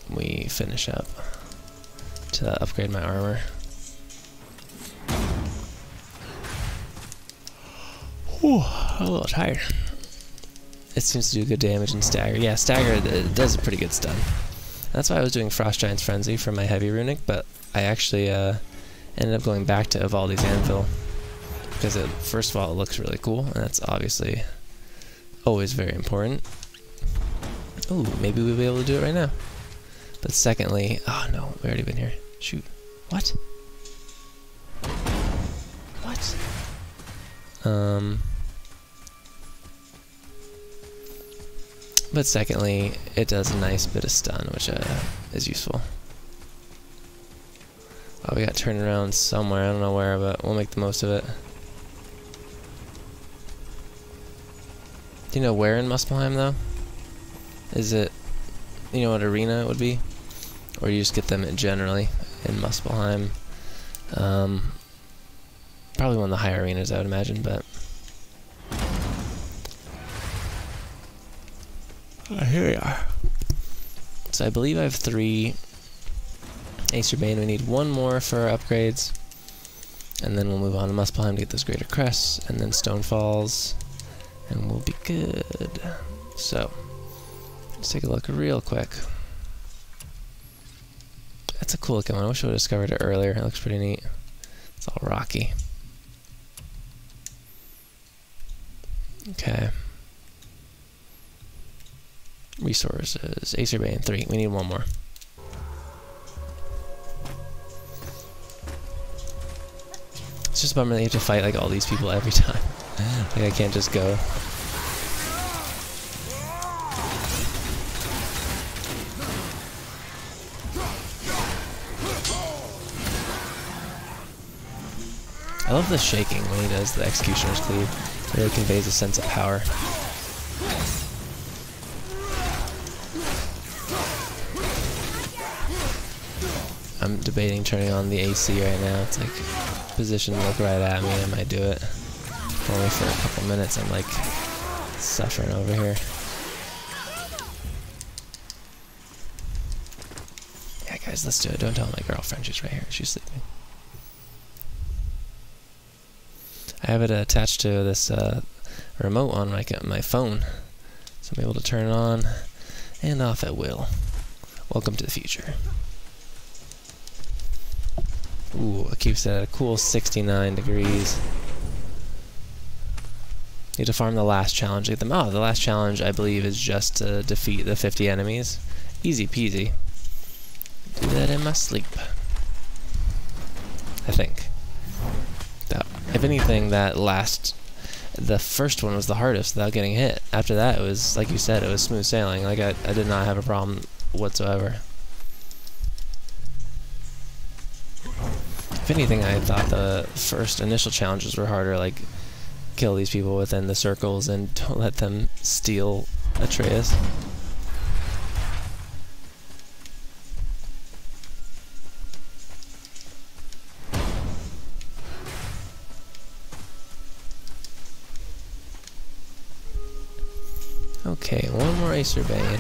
we finish up to upgrade my armor. Whew, I'm a little tired. it seems to do good damage in stagger. Yeah, stagger it does a pretty good stun. That's why I was doing Frost Giant's Frenzy for my heavy runic, but I actually ended up going back to Evaldi's Anvil because first of all it looks really cool, and that's obviously always very important. Ooh, maybe we'll be able to do it right now. But secondly, oh no, we've already been here. Shoot. What? What? But secondly, it does a nice bit of stun, which is useful. Oh, we got turned around somewhere, I don't know where, but we'll make the most of it. Do you know where in Muspelheim, though? Is it, you know what arena it would be? Or you just get them generally in Muspelheim? Probably one of the higher arenas, I would imagine, but... here we are. So I believe I have 3 Acer Bane. We need 1 more for our upgrades. And then we'll move on to Muspelheim to get those Greater Crests, and then Stone Falls, and we'll be good. So, let's take a look real quick. That's a cool looking one. I wish I would have discovered it earlier. It looks pretty neat. It's all rocky. Okay. Resources. Acer Bane 3. We need 1 more. It's just a bummer that you have to fight like all these people every time. Like I can't just go. I love the shaking when he does the Executioner's Cleave. It really conveys a sense of power. I'm debating turning on the AC right now. It's like, position look right at me, I might do it. Only for a couple minutes, I'm like, suffering over here. Yeah guys, let's do it. Don't tell my girlfriend, she's right here, she's sleeping. I have it attached to this remote on my phone, so I'm able to turn it on and off at will. Welcome to the future. Ooh, it keeps it at a cool 69 degrees. Need to farm the last challenge to get them. Oh, the last challenge I believe is just to defeat the 50 enemies. Easy peasy. Do that in my sleep. I think. If anything, the first one was the hardest without getting hit. After that, it was, like you said, it was smooth sailing. Like I did not have a problem whatsoever. If anything, I thought the first initial challenges were harder, like kill these people within the circles and don't let them steal Atreus. Okay, 1 more Acer Bane.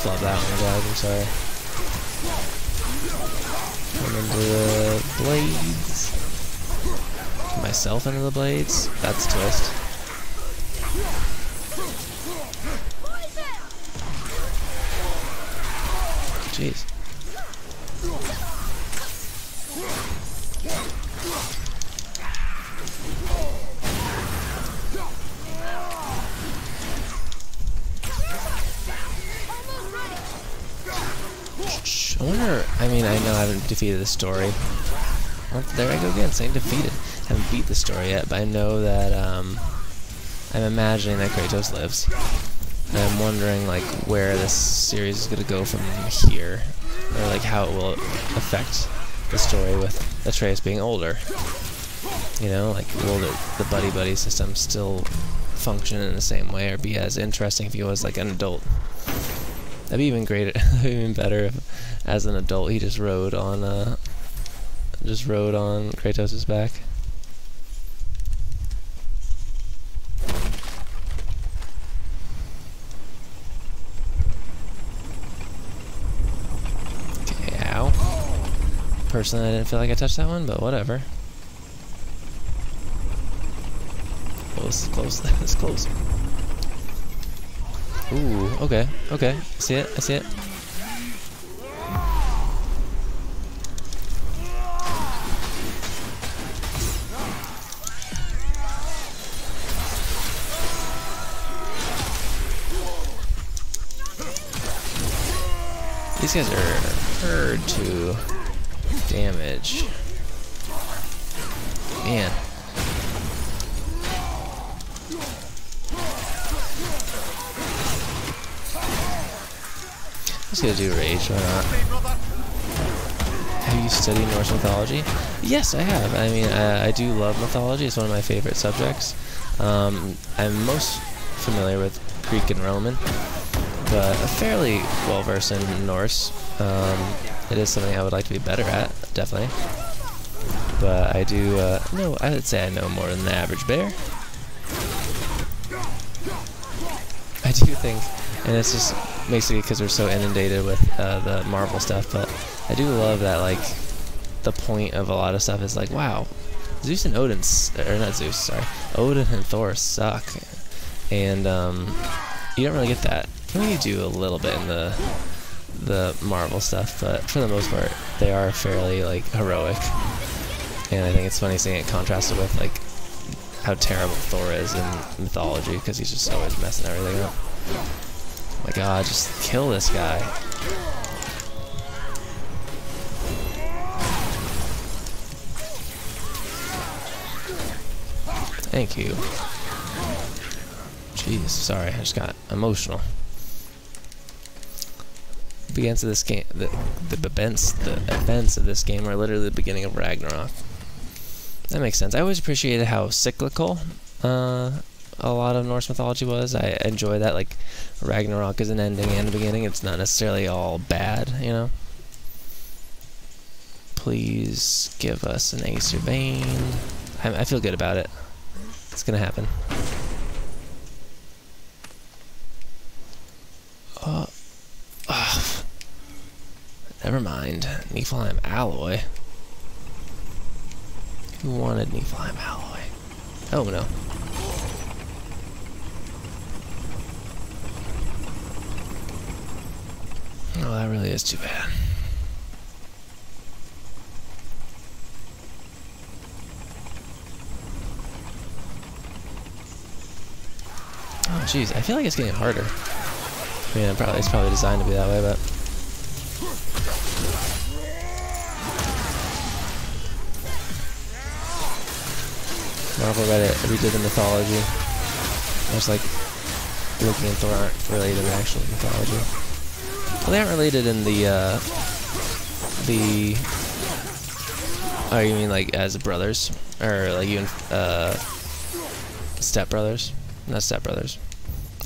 Flub that one, guys, I'm sorry. Come into the blades. Put myself into the blades. That's a twist. Jeez. I wonder, I mean, I know I haven't defeated the story. Oh, there I go again, saying defeated. I haven't beat the story yet, but I know that, I'm imagining that Kratos lives. And I'm wondering, like, where this series is going to go from here. Or, like, how it will affect the story with Atreus being older. You know, like, will the buddy-buddy system still function in the same way, or be as interesting if he was, like, an adult? That'd be even greater, even better if, as an adult, he just rode on Kratos' back. Personally, I didn't feel like I touched that one, but whatever. Oh, this is close. This is close. Ooh, okay, okay. I see it, I see it. These guys are hard to damage. Man. I'm just gonna do Rage, why not? Have you studied Norse mythology? Yes, I have. I mean, I do love mythology. It's one of my favorite subjects. I'm most familiar with Greek and Roman, but fairly well versed in Norse. It is something I would like to be better at, definitely. But I do know, I would say I know more than the average bear. I do think, and it's just basically because we're so inundated with the Marvel stuff, but I do love that, like, the point of a lot of stuff is like, wow, Zeus and Odin, or not Zeus, sorry, Odin and Thor suck. And you don't really get that. I mean, you do a little bit in the Marvel stuff, but for the most part, they are fairly, like, heroic. And I think it's funny seeing it contrasted with, like, how terrible Thor is in mythology, because he's just always messing everything up. Oh my god, just kill this guy. Thank you. Jeez, sorry, I just got emotional. Begins of this game, the events of this game are literally the beginning of Ragnarok. That makes sense. I always appreciated how cyclical a lot of Norse mythology was. I enjoy that, like, Ragnarok is an ending and a beginning. It's not necessarily all bad, you know? Please give us an Acer Bane. I feel good about it. It's gonna happen. Never mind. Niflheim Alloy. Who wanted Niflheim Alloy? Oh no. Oh, that really is too bad. Oh jeez, I feel like it's getting harder. I mean, it's probably designed to be that way, but Marvel Reddit redid the mythology. Much like Loki and Thor aren't related in actual mythology. Well, they aren't related in oh, you mean like as brothers? Or like even stepbrothers? Not stepbrothers.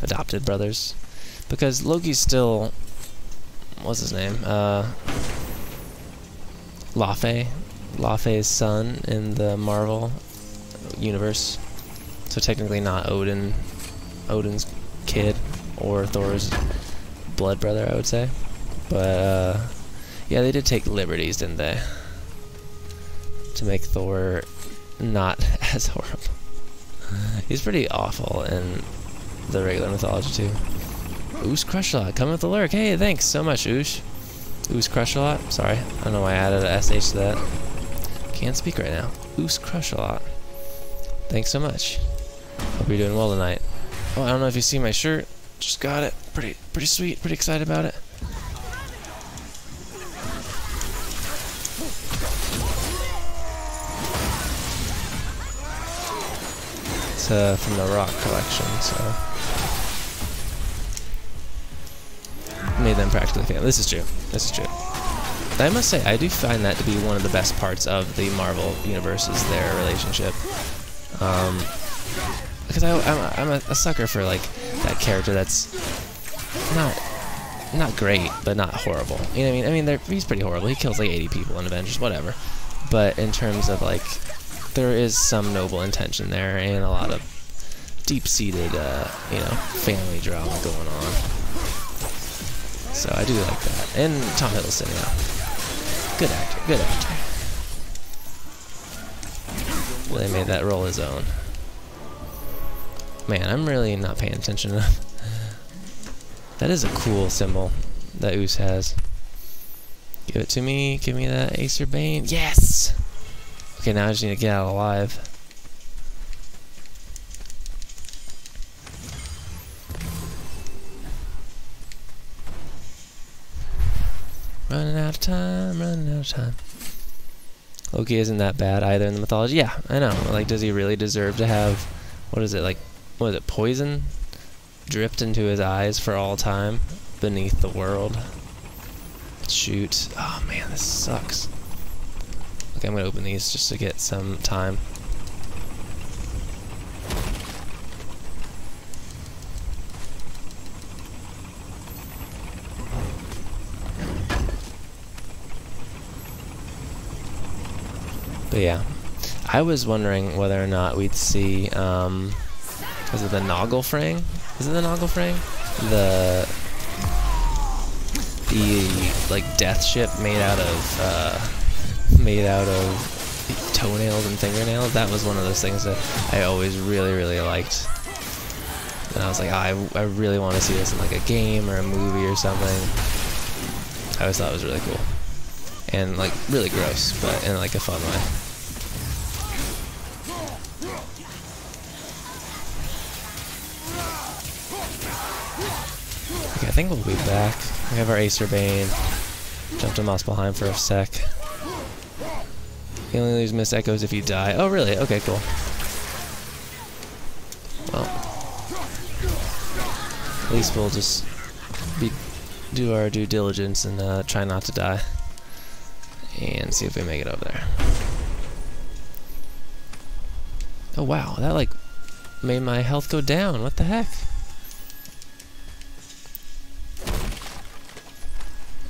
Adopted brothers. Because Loki's still, what's his name? Laufey's son in the Marvel universe. So technically not Odin's kid or Thor's blood brother, I would say. But yeah, they did take liberties, didn't they? To make Thor not as horrible. He's pretty awful in the regular mythology too. Oosh Crush-a-Lot, coming with the lurk. Hey, thanks so much, Oosh. Oosh Crush-a-Lot. Sorry, I don't know why I added a SH to that. Can't speak right now. Oosh Crush-a-Lot. Thanks so much. Hope you're doing well tonight. Oh, I don't know if you see my shirt. Just got it. Pretty sweet. Pretty excited about it. It's from the Rock collection, so made them practically famous. This is true. This is true. I must say, I do find that to be one of the best parts of the Marvel universe, is their relationship. Because I'm a sucker for, like, that character that's not great, but not horrible. You know what I mean? He's pretty horrible. He kills like 80 people in Avengers, whatever. But in terms of, like, there is some noble intention there and a lot of deep-seated, you know, family drama going on. So I do like that. And Tom Hiddleston, yeah. Good actor, good actor. Really made that role his own. Man, I'm really not paying attention enough. That is a cool symbol that Oos has. Give it to me. Give me that Acer Bane. Yes! Okay, now I just need to get out alive. Running out of time, running out of time. Loki isn't that bad either in the mythology. Yeah, I know. Like, does he really deserve to have, what is it, like, what is it, poison dripped into his eyes for all time beneath the world? Shoot. Oh man, this sucks. Okay, I'm gonna open these just to get some time. But yeah, I was wondering whether or not we'd see, was it the Nagelfang? Is it the Nagelfang? The like death ship made out of toenails and fingernails. That was one of those things that I always really liked. And I was like, oh, I really want to see this in like a game or a movie or something. I always thought it was really cool. And like really gross, but in like a fun way. Okay, I think we'll be back. We have our Acer Bane. Jumped to Muspelheim for a sec. You only lose Miss Echoes if you die. Oh really? Okay, cool. Well, at least we'll just do our due diligence and try not to die. And see if we make it over there. Oh wow, that like made my health go down. What the heck?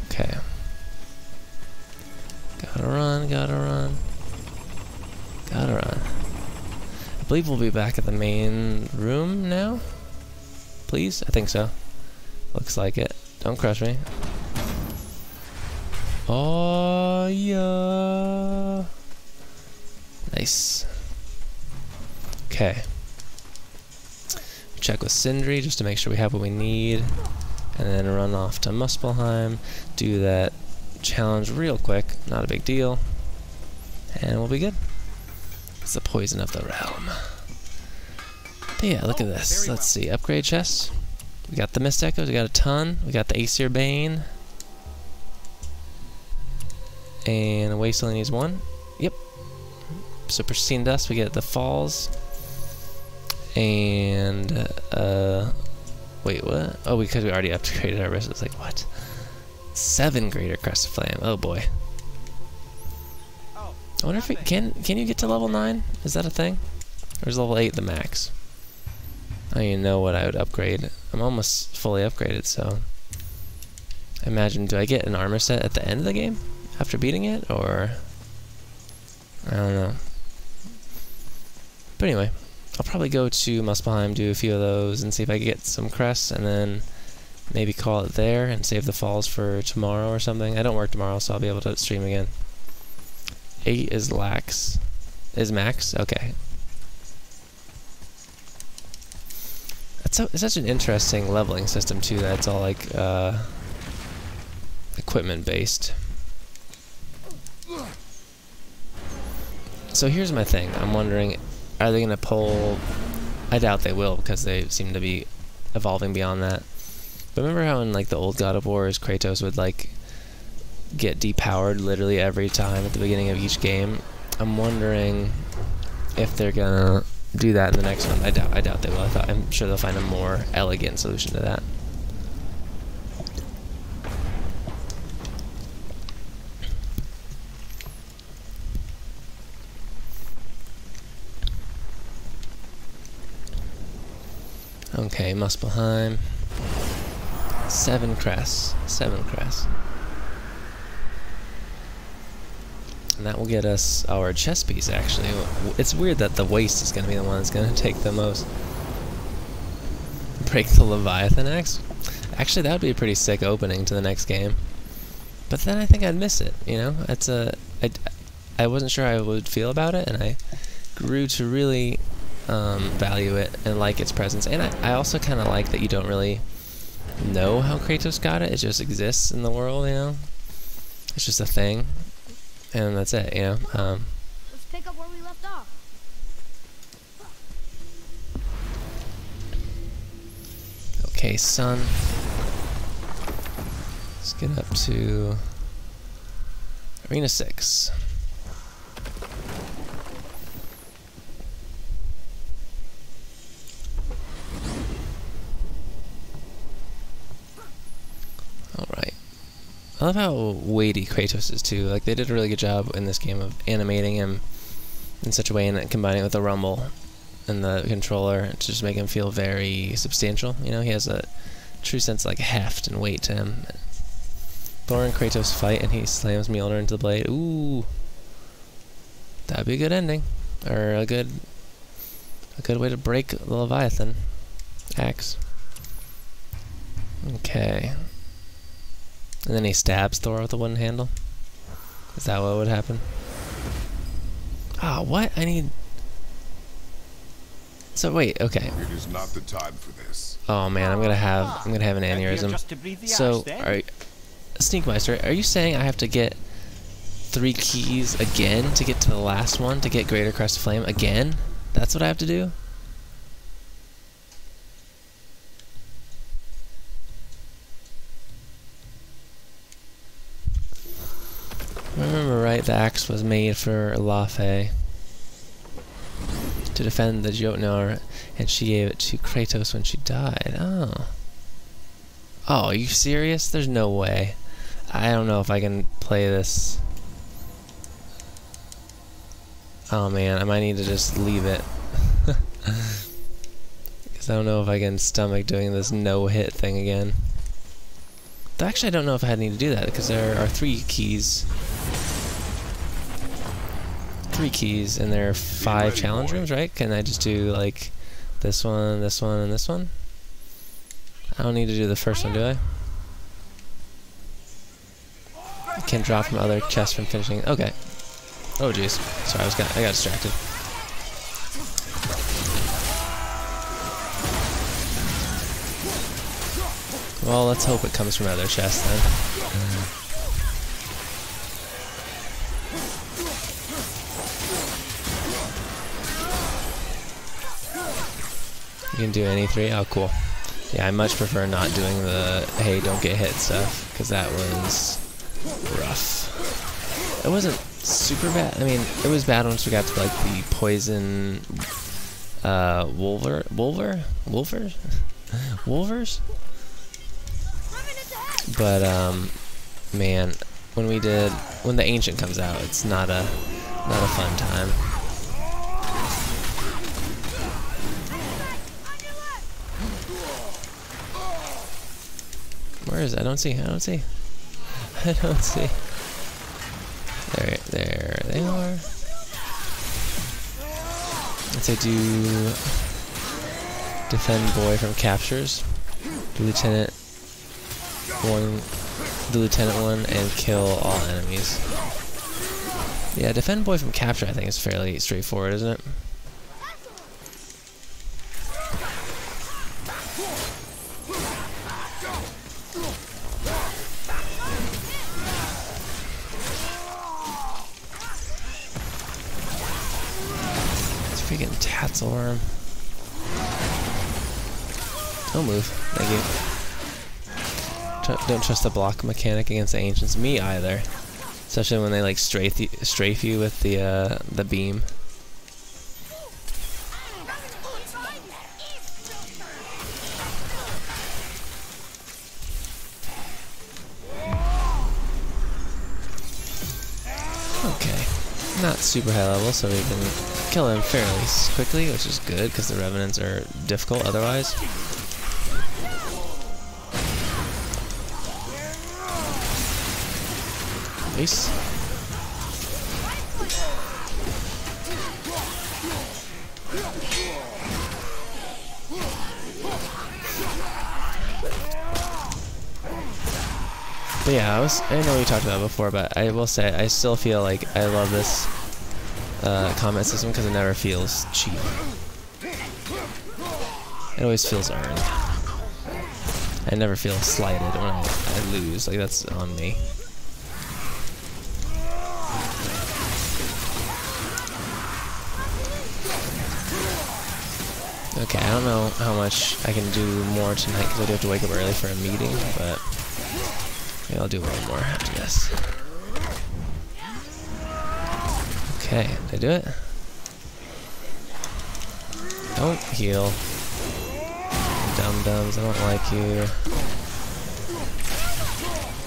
Okay. Gotta run, gotta run. Gotta run. I believe we'll be back at the main room now. Please? I think so. Looks like it. Don't crush me. Oh, yeah. Nice. Okay. Check with Sindri just to make sure we have what we need. And then run off to Muspelheim. Do that challenge real quick. Not a big deal. And we'll be good. It's the poison of the realm. But yeah, look at this. Let's see. Upgrade chest. We got the Mist Echoes. We got a ton. We got the Acer Bane. And Waste only needs one. Yep. So Pristine Dust, we get the Falls. And, wait, what? Oh, because we already upgraded our wrist. It's like, what? 7 Greater Crest of Flame. Oh, boy. I wonder if it can you get to level 9? Is that a thing? Or is level 8 the max? I don't even know what I would upgrade. I'm almost fully upgraded, so... I imagine, do I get an armor set at the end of the game? After beating it, or I don't know. But anyway, I'll probably go to Muspelheim, do a few of those, and see if I can get some crests, and then maybe call it there and save the falls for tomorrow or something. I don't work tomorrow, so I'll be able to stream again. 8 is lax. Is max? Okay. It's such an interesting leveling system too. That's all like equipment based. So here's my thing. I'm wondering, are they going to pull... I doubt they will, because they seem to be evolving beyond that. But remember how in like the old God of Wars, Kratos would like get depowered literally every time at the beginning of each game? I'm wondering if they're going to do that in the next one. I doubt they will. I'm sure they'll find a more elegant solution to that. Okay, Muspelheim. 7 crests. 7 crests. And that will get us our chest piece, actually. It's weird that the waist is going to be the one that's going to take the most. Break the Leviathan axe? Actually, that would be a pretty sick opening to the next game. But then I think I'd miss it, you know? I wasn't sure how I would feel about it, and I grew to really value it and like its presence. And I also kind of like that you don't really know how Kratos got it. It just exists in the world, you know? It's just a thing, and that's it, you know? Let's pick up where we left off. Okay, son. Let's get up to Arena 6. Alright. I love how weighty Kratos is too. Like, they did a really good job in this game of animating him in such a way and combining it with the rumble and the controller to just make him feel very substantial. You know, he has a true sense of like heft and weight to him. Thor and Kratos fight and he slams Mjolnir into the blade. Ooh. That'd be a good ending. Or a good way to break the Leviathan axe. Okay. And then he stabs Thor with a wooden handle. Is that what would happen? Ah, what? I need... So wait, okay. It is not the time for this. Oh man, I'm gonna have an aneurysm. So, Sneakmeister, are you saying I have to get 3 keys again to get to the last one to get Greater Crest of Flame again? That's what I have to do? If I remember right, the axe was made for Laufey to defend the Jotnar, and she gave it to Kratos when she died. Oh. Oh, are you serious? There's no way. I don't know if I can play this. Oh man, I might need to just leave it. Because I don't know if I can stomach doing this no-hit thing again. But actually, I don't know if I need to do that, because there are 3 keys. 3 keys, and there are 5 challenge rooms, right? Can I just do, like, this one, and this one? I don't need to do the first one, do I? I can drop from other chests from finishing. Okay. Oh, jeez. Sorry, I got distracted. Well, let's hope it comes from other chests, then. You can do any 3? Oh, cool. Yeah, I much prefer not doing the, hey, don't get hit stuff, because that was rough. It wasn't super bad. I mean, it was bad once we got to, like, the poison, Wolvers? But, man, when the Ancient comes out, it's not a fun time. Where is it? I don't see. There they are. Let's say do defend boy from captures. The lieutenant one, and kill all enemies. Yeah, defend boy from capture I think is fairly straightforward, isn't it? Freaking Tatzelworm. Don't move. Thank you. Don't trust the block mechanic against the Ancients. Me either. Especially when they like strafe you with the beam. Okay. Not super high level, so we can kill him fairly quickly, which is good, because the Revenants are difficult otherwise. Nice. But yeah, I know we talked about it before, but I will say I still feel like I love this combat system because it never feels cheap. It always feels earned. I never feel slighted when I lose. Like, that's on me. Okay, I don't know how much I can do more tonight because I do have to wake up early for a meeting, but maybe I'll do one more after this. Okay, did I do it? Don't heal. Dum-dums, I don't like you.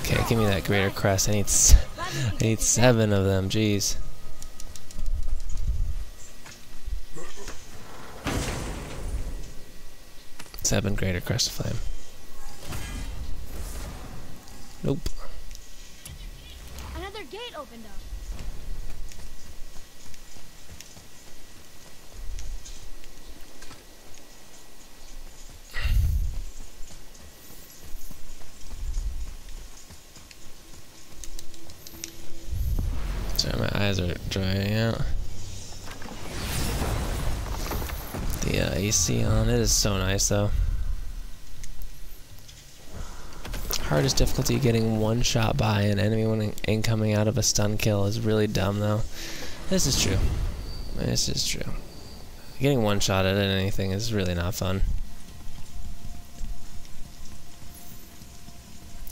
Okay, give me that greater crest. I need 7 of them, jeez. Seven greater crest of flame. Nope. Another gate opened up. Sorry, my eyes are drying out. The AC on it is so nice, though. Hardest difficulty getting one shot by an enemy when incoming out of a stun kill is really dumb, though. This is true. This is true. Getting one shot at anything is really not fun.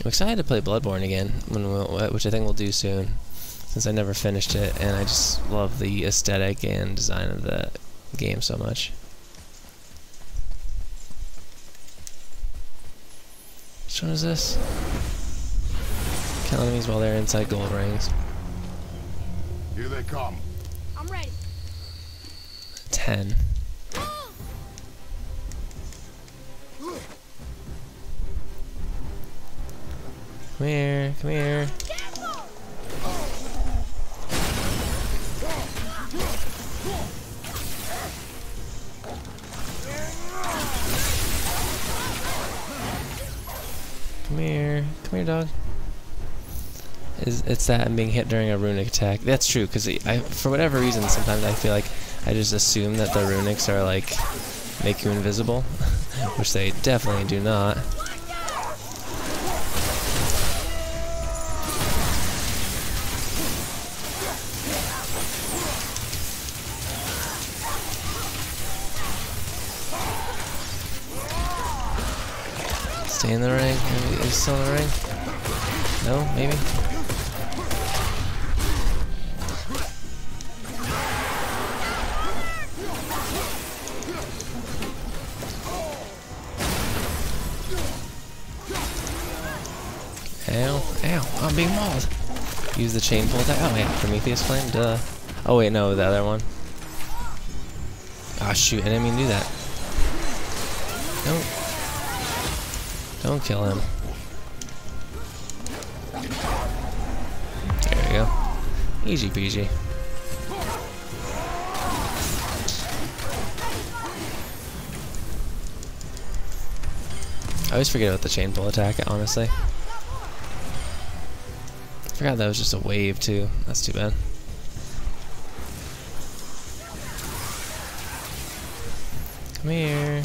I'm excited to play Bloodborne again, which I think we'll do soon, since I never finished it, and I just love the aesthetic and design of the game so much. Which one is this? Kill enemies while they're inside gold rings. Here they come. I'm ready. 10. Come here, come here. Come here, dog. It's that I'm being hit during a runic attack. That's true, because for whatever reason, sometimes I feel like I just assume that the runics are like make you invisible, which they definitely do not. Stay in the ring. Is he still in the ring? No? Maybe? Ow. Ow. I'm being mauled. Use the chain pull attack. Oh, yeah. Prometheus Flame? Duh. Oh, wait. No. The other one. Ah, shoot. I didn't mean to do that. Don't kill him. There we go. Easy peasy. I always forget about the chain pull attack, honestly. I forgot that was just a wave, too. That's too bad. Come here.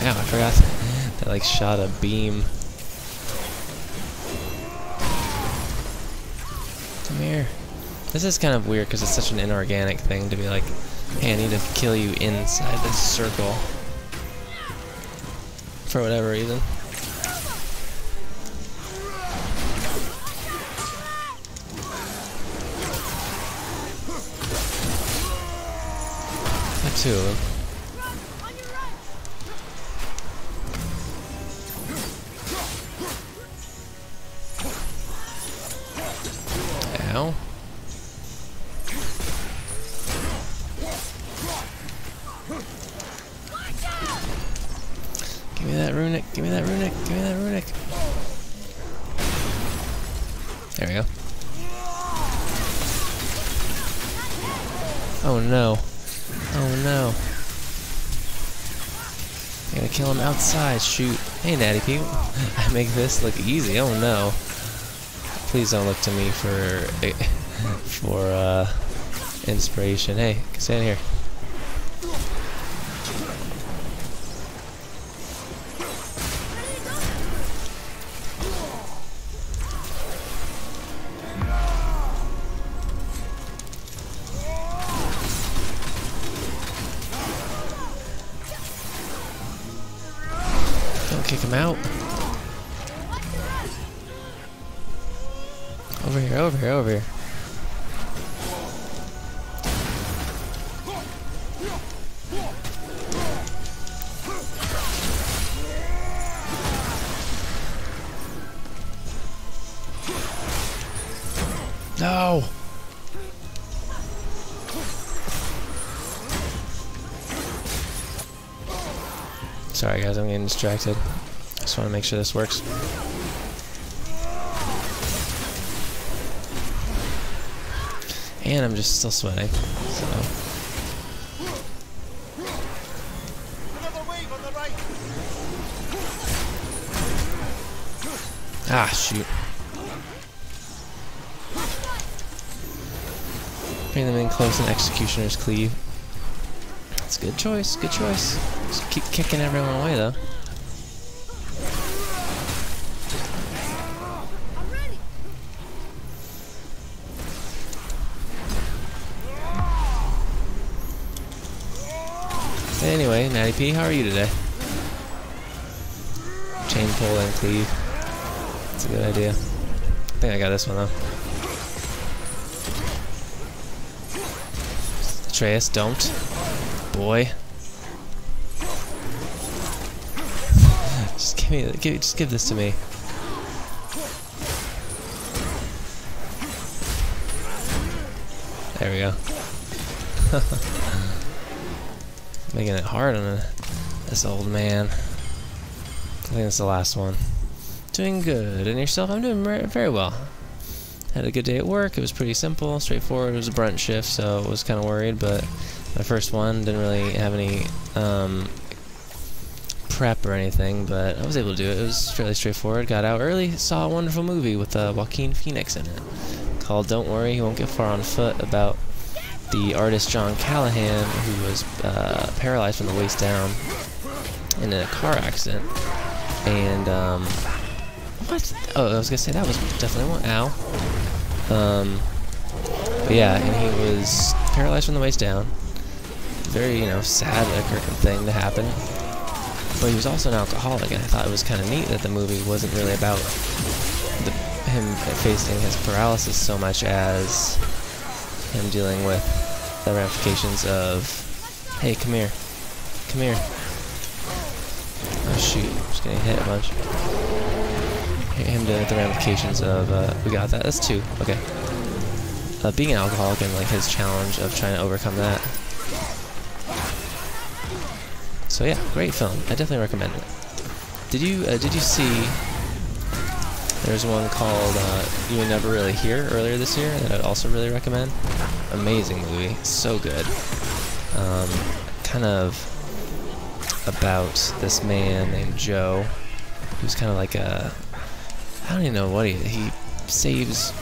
Ow, I forgot that like shot a beam. Come here. This is kind of weird because it's such an inorganic thing to be like, hey, I need to kill you inside this circle. For whatever reason. Got 2 of them. Ow. Give me that runic, give me that runic, give me that runic. There we go. Oh no. Oh no. I gotta kill him outside, shoot. Hey Natty Pete. I make this look easy, oh no. Please don't look to me for inspiration. Hey, stand here. Don't kick him out. Over here, over here, over here. No! Sorry guys, I'm getting distracted. Just want to make sure this works. And I'm just still sweating, so. Ah, shoot. Bring them in close and Executioner's Cleave. That's a good choice, good choice. Just keep kicking everyone away though. Anyway, Natty P, how are you today? Chain pull and cleave. That's a good idea. I think I got this one though. Atreus, don't. Boy. Just give this to me. There we go. Making it hard on this old man. I think that's the last one. Doing good. And yourself? I'm doing very well. Had a good day at work. It was pretty simple, straightforward. It was a brunch shift, so I was kind of worried, but my first one didn't really have any prep or anything, but I was able to do it. It was fairly straightforward. Got out early, saw a wonderful movie with Joaquin Phoenix in it called Don't Worry, He Won't Get Far on Foot, about the artist John Callahan, who was paralyzed from the waist down in a car accident. And, what? Oh, I was gonna say that was definitely one. Ow. But yeah, and he was paralyzed from the waist down. Very, sad thing to happen. But he was also an alcoholic, and I thought it was kind of neat that the movie wasn't really about him facing his paralysis so much as him dealing with the ramifications of, hey, come here. Come here. Oh shoot, I'm just getting hit a bunch. Him dealing with the ramifications of, we got that, that's 2, okay. Being an alcoholic and like his challenge of trying to overcome that. So yeah, great film. I definitely recommend it. Did you see, there's one called You Were Never Really Here earlier this year that I'd also really recommend. Amazing movie, so good. Kind of about this man named Joe, who's kind of like a, I don't even know what he saves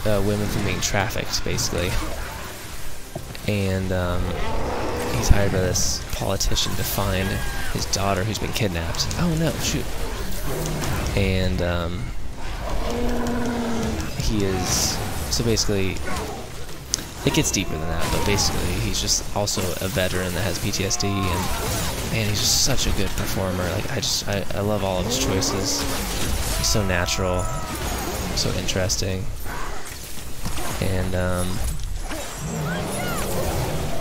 women from being trafficked, basically. And he's hired by this politician to find his daughter who's been kidnapped. Oh no, shoot. And he is, so basically, it gets deeper than that, but basically he's just also a veteran that has PTSD, and man, he's just such a good performer. Like, I love all of his choices. He's so natural, so interesting, and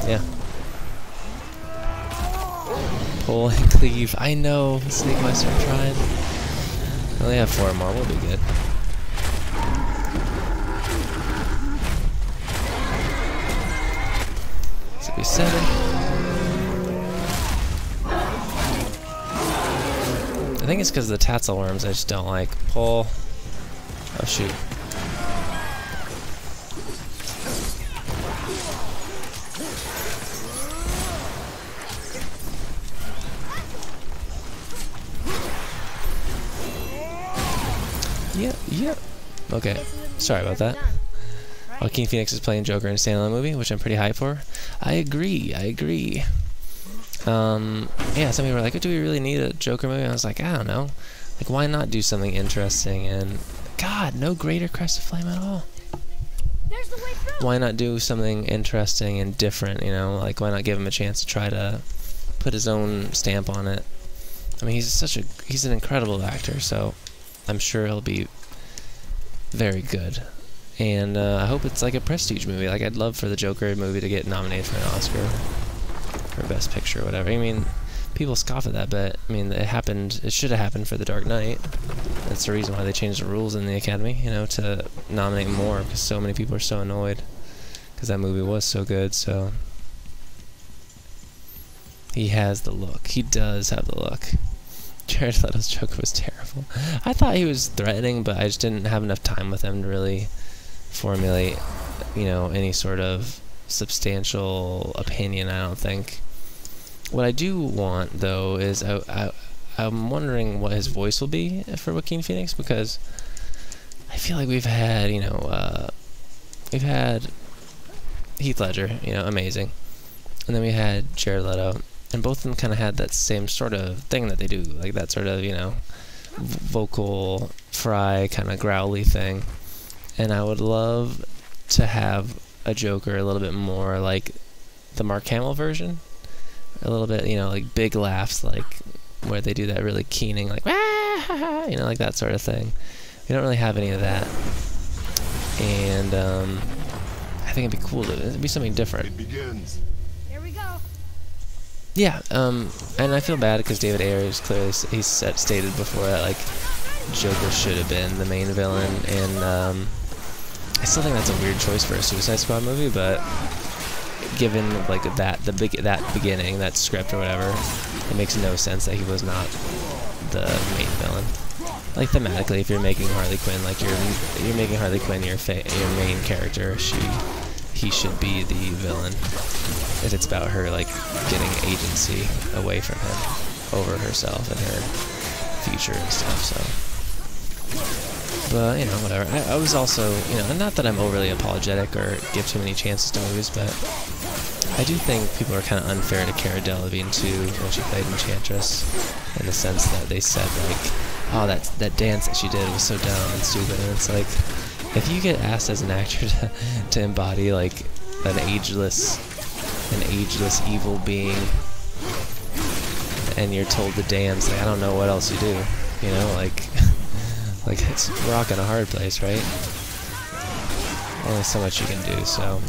yeah. Pull and cleave. I know, Snake Meister, I'm trying. I only have 4 more, we'll be good. This will be 7. I think it's because of the tassel worms I just don't like. Pull. Oh shoot. Yep. Okay, sorry about that. Joaquin Phoenix is playing Joker in a standalone movie, which I'm pretty hyped for. I agree. Yeah, some people were like, do we really need a Joker movie? And I was like, I don't know. Like, why not do something interesting? And, God, no greater Crest of Flame at all. There's the way through. Why not do something interesting and different, you know? Like, why not give him a chance to try to put his own stamp on it? I mean, he's an incredible actor, so I'm sure he'll be very good. And I hope it's like a prestige movie. Like, I'd love for the Joker movie to get nominated for an Oscar for Best Picture or whatever. I mean, people scoff at that, but I mean, it should have happened for The Dark Knight. That's the reason why they changed the rules in the Academy, you know, to nominate more, because so many people are so annoyed because that movie was so good. So he has the look. He does have the look. Jared Leto's Joker was terrible. I thought he was threatening, but I just didn't have enough time with him to really formulate, you know, any sort of substantial opinion, I don't think. What I do want, though, is I'm wondering what his voice will be for Joaquin Phoenix, because I feel like we've had, you know, we've had Heath Ledger, you know, amazing, and then we had Jared Leto, and both of them kind of had that same sort of thing that they do, like that sort of, you know, vocal fry, kind of growly thing. And I would love to have a Joker a little bit more like the Mark Hamill version. A little bit, you know, like big laughs, like where they do that really keening, like, you know, like that sort of thing. We don't really have any of that. And I think it'd be cool it'd be something different. It begins. Here we go. Yeah, and I feel bad because David Ayer is clearly, stated before that, like, Joker should have been the main villain, and I still think that's a weird choice for a Suicide Squad movie, but given like that beginning, that script or whatever, it makes no sense that he was not the main villain. Like thematically, if you're making Harley Quinn, like you're making Harley Quinn your main character, he should be the villain. If it's about her like getting agency away from him, over herself and her future and stuff. So. But, you know, whatever. I was also, you know, not that I'm overly apologetic or give too many chances to movies, but I do think people are kind of unfair to Cara Delevingne, too, when she played Enchantress, in the sense that they said, like, oh, that dance that she did was so dumb and stupid, and it's like, if you get asked as an actor to embody, like, an ageless evil being, and you're told to dance, like, I don't know what else you do, you know, like... Like, it's rocking a hard place, right? Only so much you can do, so...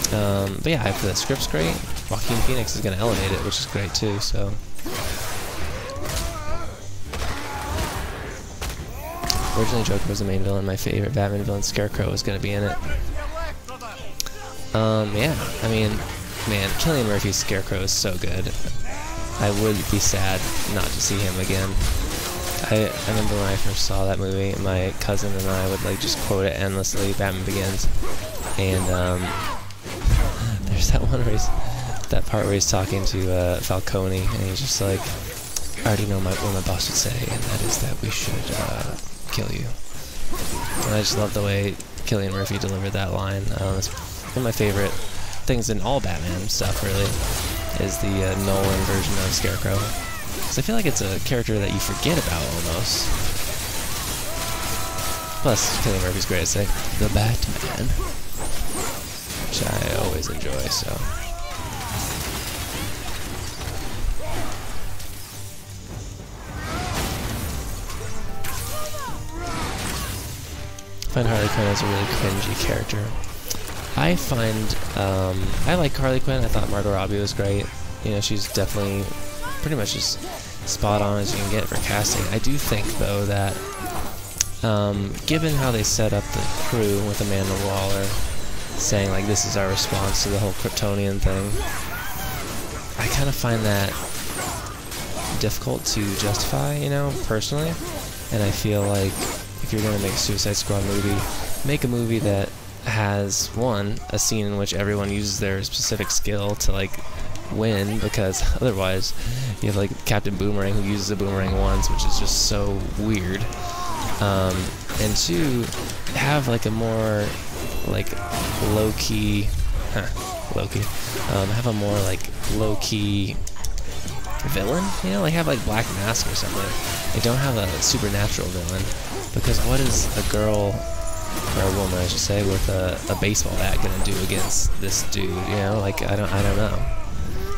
but yeah, I feel that script's great. Joaquin Phoenix is going to elevate it, which is great, too, so... Originally, Joker was the main villain. My favorite Batman villain, Scarecrow, was going to be in it. Yeah, I mean, man, Cillian Murphy's Scarecrow is so good. I would be sad not to see him again. I remember when I first saw that movie, my cousin and I would like just quote it endlessly, Batman Begins, and there's that one where that part where he's talking to Falcone, and he's just like, I already know what my boss would say, and that is that we should kill you. And I just love the way Cillian Murphy delivered that line. It's one of my favorite things in all Batman stuff, really, is the Nolan version of Scarecrow. Because I feel like it's a character that you forget about, almost. Plus, Cillian Murphy's great at saying, the Batman, which I always enjoy, so... I find Harley Quinn as a really cringy character. I find, I like Harley Quinn. I thought Margot Robbie was great. You know, she's definitely pretty much as spot on as you can get for casting. I do think, though, that given how they set up the crew with Amanda Waller saying, like, this is our response to the whole Kryptonian thing, I kind of find that difficult to justify, you know, personally. And I feel like if you're going to make a Suicide Squad movie, make a movie that has, one, a scene in which everyone uses their specific skill to, like, win, because otherwise you have, like, Captain Boomerang who uses a boomerang once, which is just so weird. And two, have like a more like low-key, have a more like low-key villain, you know, like have like Black Mask or something. They don't have a supernatural villain, because what is a girl, or a woman I should say, with a baseball bat gonna do against this dude, you know, like I don't know.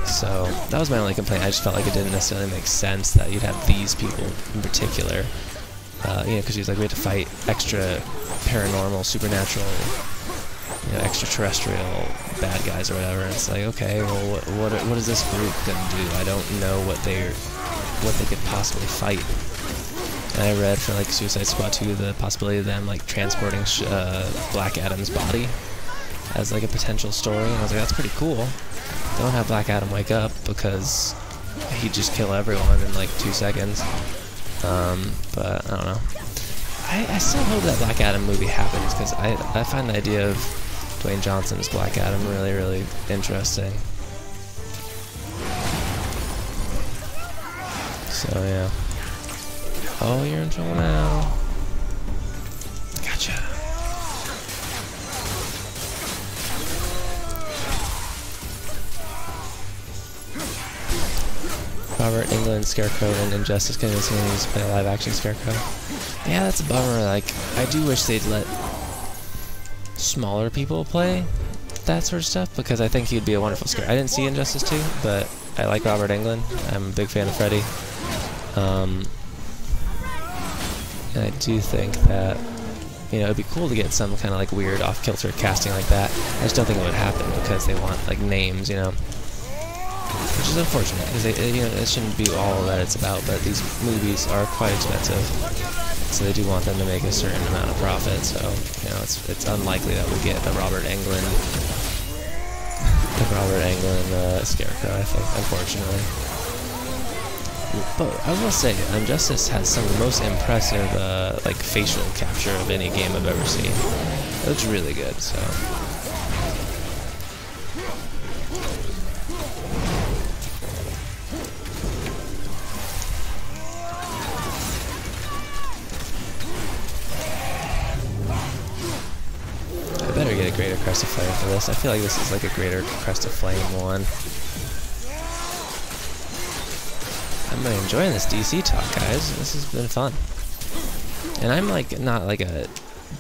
So that was my only complaint. I just felt like it didn't necessarily make sense that you'd have these people in particular, you know, because he's like, we had to fight extra paranormal, supernatural, you know, extraterrestrial bad guys or whatever. And it's like, okay, well, what is this group gonna do? I don't know what they could possibly fight. And I read for like Suicide Squad 2 the possibility of them like transporting Black Adam's body as like a potential story, and I was like, that's pretty cool. Don't have Black Adam wake up, because he'd just kill everyone in like 2 seconds. But I don't know. I still hope that Black Adam movie happens, because I find the idea of Dwayne Johnson as Black Adam really, really interesting. So yeah. Oh, you're in trouble now. Gotcha. Robert Englund Scarecrow and Injustice continues to play a live-action Scarecrow. Yeah, that's a bummer. Like, I do wish they'd let smaller people play that sort of stuff, because I think he'd be a wonderful Scarecrow. I didn't see Injustice 2, but I like Robert Englund. I'm a big fan of Freddy. And I do think that, you know, it'd be cool to get some kind of like weird off-kilter casting like that. I just don't think it would happen, because they want like names, you know. Which is unfortunate, because you know, it shouldn't be all that it's about, but these movies are quite expensive, so they do want them to make a certain amount of profit. So, you know, it's unlikely that we'll get the Robert Englund Scarecrow, I think, unfortunately. But I will say, Injustice has some of the most impressive like facial capture of any game I've ever seen. It looks really good, so. I better get a Greater Crest of Flame for this. I feel like this is like a Greater Crest of Flame one. I'm really enjoying this DC talk, guys. This has been fun. And I'm like not like a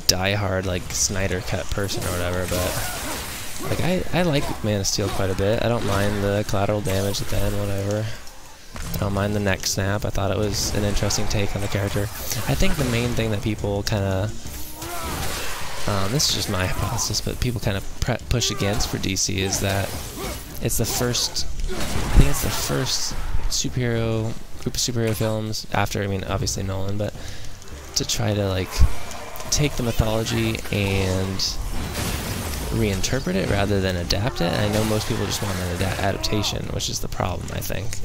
die-hard like Snyder Cut person or whatever, but like I like Man of Steel quite a bit. I don't mind the collateral damage at the end, whatever. I don't mind the neck snap. I thought it was an interesting take on the character. I think the main thing that people kind of, this is just my hypothesis, but people kind of push against for DC is that it's the first, I think it's the first group of superhero films after, I mean, obviously Nolan, but to try to like take the mythology and reinterpret it rather than adapt it. And I know most people just want an adaptation, which is the problem, I think.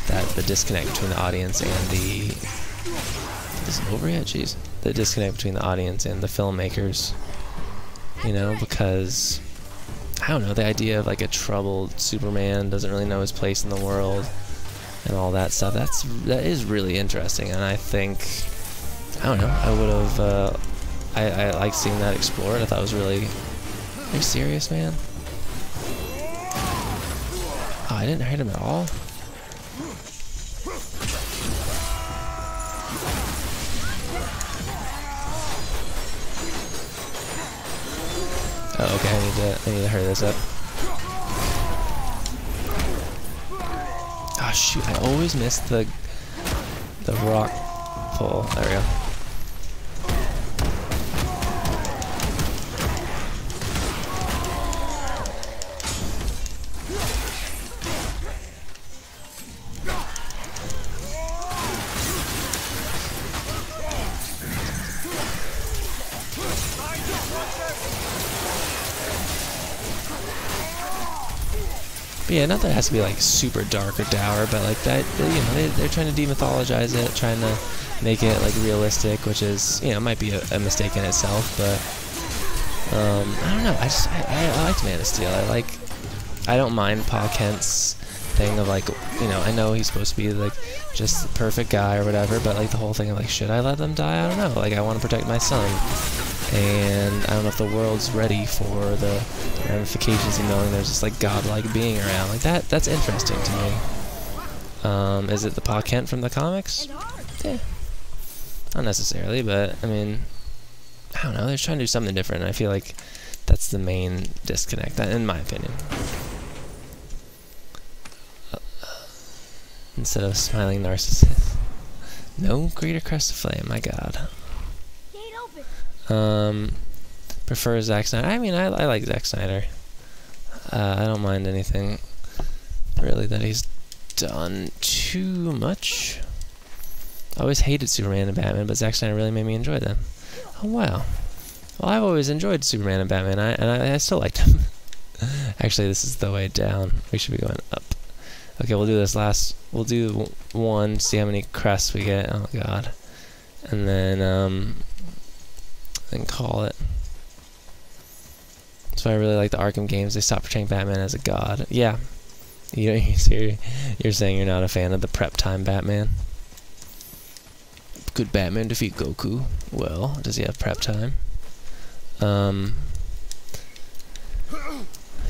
That the disconnect between the audience and the... Is it over yet? Jeez. The disconnect between the audience and the filmmakers. You know, because... I don't know, the idea of like a troubled Superman doesn't really know his place in the world and all that stuff, that is really interesting, and I think, I don't know, I would have, I liked seeing that explored. I thought it was really... Are you serious, man? Oh, I didn't hit him at all? Oh, okay, I need to hurry this up. Oh shoot, I always miss the rock pull. There we go. Yeah, not that it has to be like super dark or dour, but like that, you know, they're trying to demythologize it, trying to make it like realistic, which is, you know, might be a mistake in itself, but I don't know. I liked Man of Steel. I don't mind Pa Kent's thing of like, you know, I know he's supposed to be like just the perfect guy or whatever, but like the whole thing of like, should I let them die? I don't know. Like, I want to protect my son. and I don't know if the world's ready for the ramifications of knowing there's this like godlike being around. Like that's interesting to me. Is it the Pa Kent from the comics? Yeah. Not necessarily, but I mean, I don't know. They're trying to do something different, and I feel like that's the main disconnect, in my opinion. Instead of smiling narcissist. No greater crest of flame, my god. Gate open. Prefer Zack Snyder. I mean, I like Zack Snyder. I don't mind anything really that he's done too much. I always hated Superman and Batman, but Zack Snyder really made me enjoy them. Oh wow. Well, I've always enjoyed Superman and Batman, and I still liked them. Actually, this is the way down. We should be going up. Okay, we'll do this last. We'll do one, see how many crests we get. Oh god. And then call it. So I really like the Arkham games. They stopped portraying Batman as a god. Yeah. You're saying you're not a fan of the prep time Batman? Could Batman defeat Goku? Well, does he have prep time?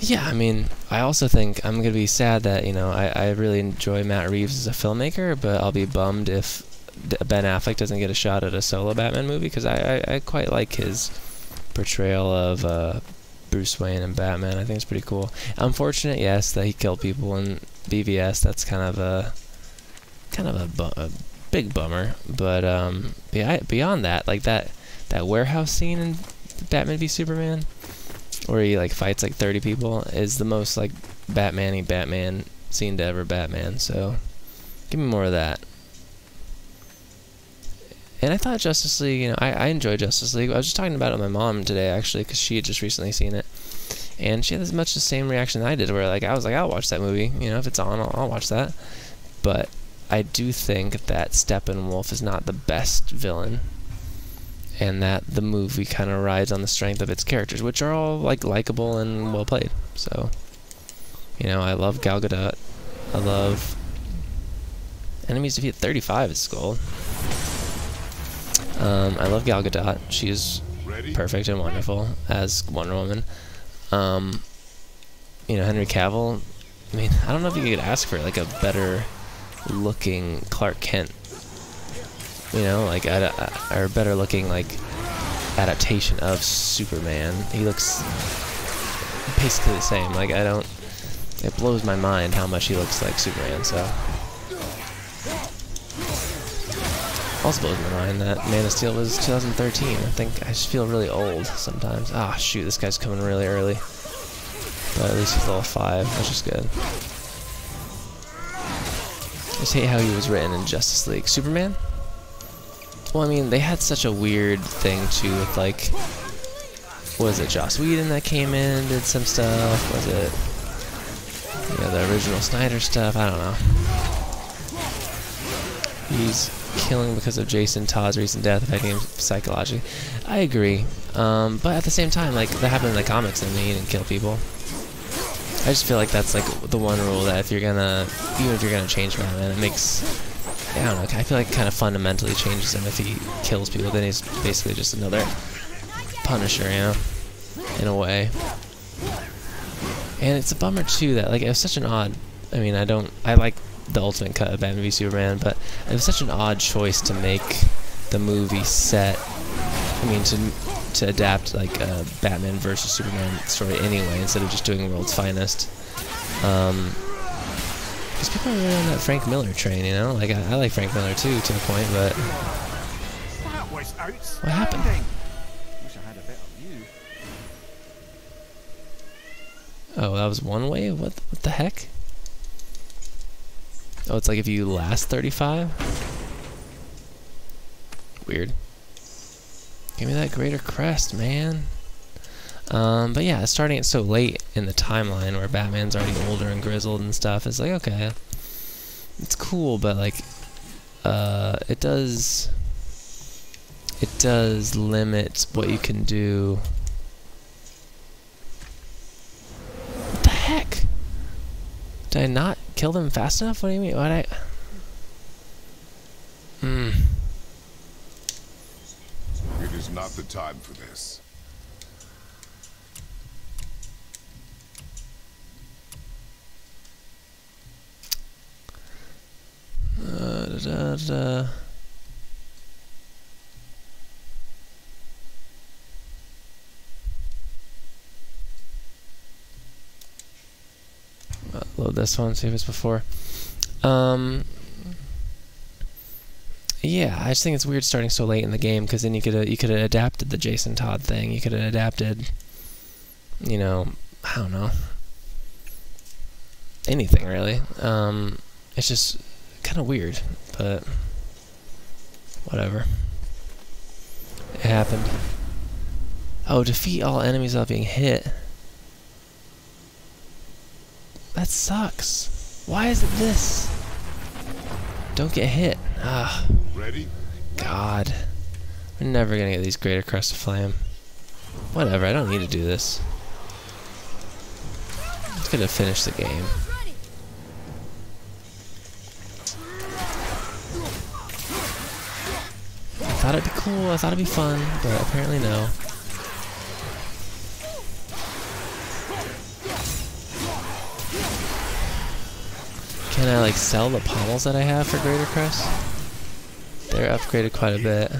Yeah, I mean, I also think I'm gonna be sad that, you know, I really enjoy Matt Reeves as a filmmaker, but I'll be bummed if Ben Affleck doesn't get a shot at a solo Batman movie, because I quite like his portrayal of Bruce Wayne and Batman. I think it's pretty cool. Unfortunate, yes, that he killed people in BVS. That's kind of a big bummer. But beyond that, like that warehouse scene in Batman v Superman, where he like fights like 30 people, is the most like Batman-y Batman scene to ever Batman. So give me more of that. And I thought Justice League, you know, I enjoy Justice League. I was just talking about it with my mom today, actually, because she had just recently seen it. And she had as much the same reaction I did, where like I was like, I'll watch that movie. You know, if it's on, I'll watch that. But I do think that Steppenwolf is not the best villain, and that the movie kind of rides on the strength of its characters, which are all like likable and well played. So, you know, I love Gal Gadot. I love Enemies Defeated 35 is gold. I love Gal Gadot. She is perfect and wonderful as Wonder Woman. You know, Henry Cavill, I mean, I don't know if you could ask for like a better looking Clark Kent. You know, like or better looking like adaptation of Superman. He looks basically the same. Like it blows my mind how much he looks like Superman. So also blows my mind that Man of Steel was 2013. I think I just feel really old sometimes. Ah, shoot, this guy's coming really early. But at least he's level 5, which is good. I just hate how he was written in Justice League. Superman? Well, I mean, they had such a weird thing, too, with, like, what was it, Joss Whedon that came in, did some stuff? Was it, you know, the original Snyder stuff? I don't know. He's killing because of Jason Todd's recent death, affecting him psychologically. I agree. But at the same time, like, that happened in the comics, and he didn't kill people. I just feel like that's, like, the one rule that if you're gonna, even if you're gonna change Batman, it makes, I don't know, I feel like it kind of fundamentally changes him. If he kills people, then he's basically just another Punisher, you know, in a way. And it's a bummer, too, that, like, it was such an odd, I mean, I like the ultimate cut of Batman v Superman, but it was such an odd choice to make the movie set, I mean, to adapt like a Batman versus Superman story anyway, instead of just doing World's Finest. Because people are really on that Frank Miller train, you know? Like, I like Frank Miller too, to a point, but what happened? Wish I had a bit of you. Oh, that was one way? What the heck? Oh, it's like if you last 35? Weird. Give me that greater crest, man. But yeah, starting it so late in the timeline where Batman's already older and grizzled and stuff, it's like, okay. It's cool, but like, it does limit what you can do. What the heck? Did I not kill them fast enough? What do you mean? What It is not not the time for this. Da, da, da. Load this one, see if it's before. Yeah, I just think it's weird starting so late in the game, because then you could have adapted the Jason Todd thing. You could have adapted, you know, I don't know, anything really. It's just kind of weird, but whatever. It happened. Oh, defeat all enemies without being hit. That sucks. Why is it this? Don't get hit. Ah. Ready? God. We're never gonna get these Greater Crest of Flame. Whatever, I don't need to do this. I'm just gonna finish the game. I thought it'd be cool, I thought it'd be fun, but apparently no. Can I like sell the pommels that I have for Greater Crest? They're upgraded quite a bit.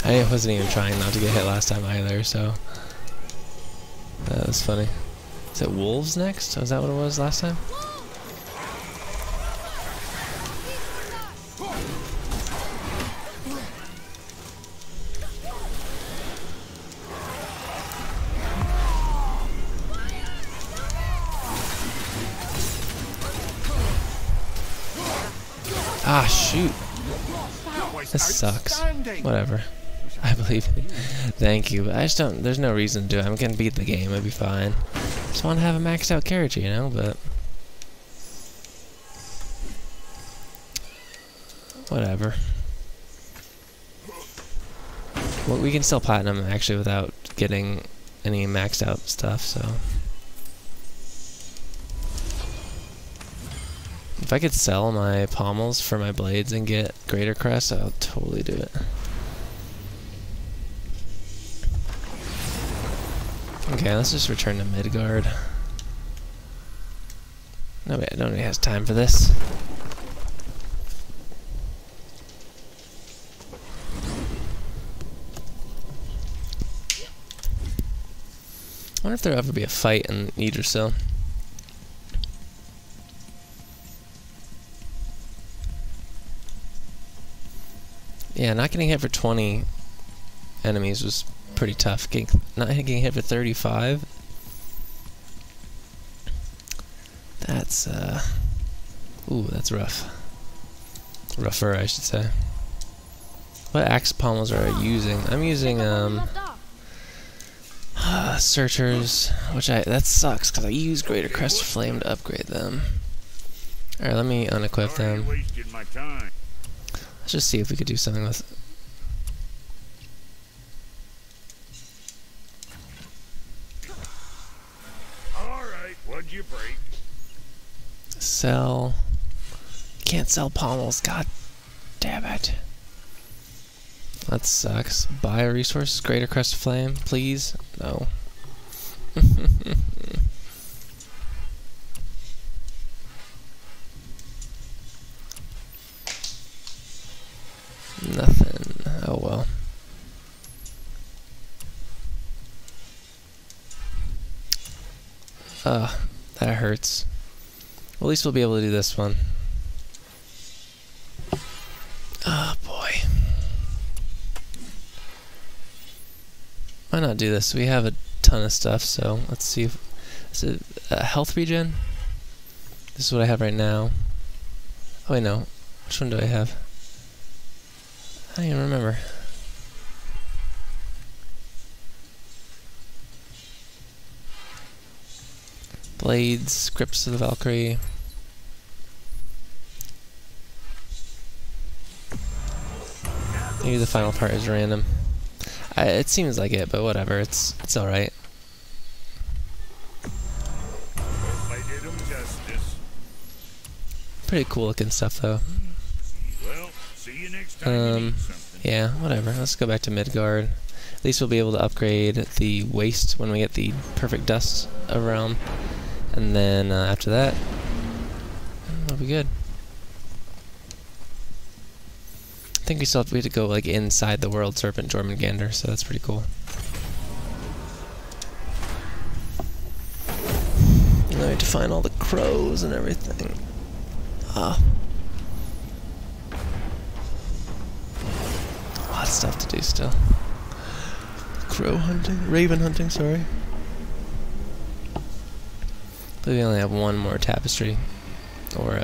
I wasn't even trying not to get hit last time either, so that was funny. Is it wolves next? Was that what it was last time? Ah, shoot. This sucks. Whatever. I believe it. Thank you. But I just don't. There's no reason to do it. I'm gonna beat the game. It'll be fine. Just want to have a maxed out character, you know. But whatever. Well, we can still platinum actually without getting any maxed out stuff. So if I could sell my pommels for my blades and get Greater Crest, I'll totally do it. Okay, let's just return to Midgard. Nobody has time for this. I wonder if there'll ever be a fight in Yggdrasil. Yeah, not getting hit for 20 enemies was pretty tough. Not getting hit for 35. That's ooh, that's rough. Rougher, I should say. What axe pommels are I using? I'm using searchers, which that sucks because I use Greater Crest of Flame to upgrade them. All right, let me unequip them. Let's just see if we could do something with. What'd you break? Sell. Can't sell pommels. God damn it. That sucks. Buy a resource. Greater Crest of Flame, please. No. Nothing. Oh well. That hurts. Well, at least we'll be able to do this one. Oh boy. Why not do this? We have a ton of stuff, so let's see if is it health regen? This is what I have right now. Oh wait, no. Which one do I have? I don't even remember. Blades, Crypts of the Valkyrie. Maybe the final part is random. It seems like it, but whatever. It's all right. Hope I did 'em justice. Pretty cool looking stuff though. Well, see you next time you need something. Yeah, whatever. Let's go back to Midgard. At least we'll be able to upgrade the waste when we get the perfect dust realm, and then after that, we'll be good. I think we still have to go like inside the world serpent Jormungandr, so that's pretty cool. And then we have to find all the crows and everything. Ah. A lot of stuff to do still. Crow hunting? Raven hunting, sorry. But we only have one more tapestry. Or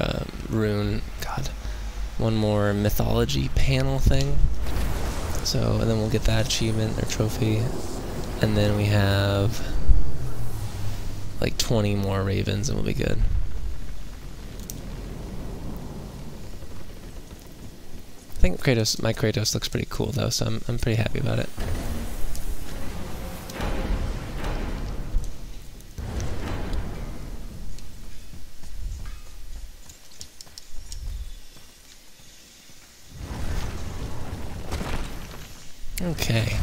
rune. God. One more mythology panel thing. So, and then we'll get that achievement or trophy. And then we have like 20 more ravens and we'll be good. I think my Kratos looks pretty cool though, so I'm pretty happy about it. Okay.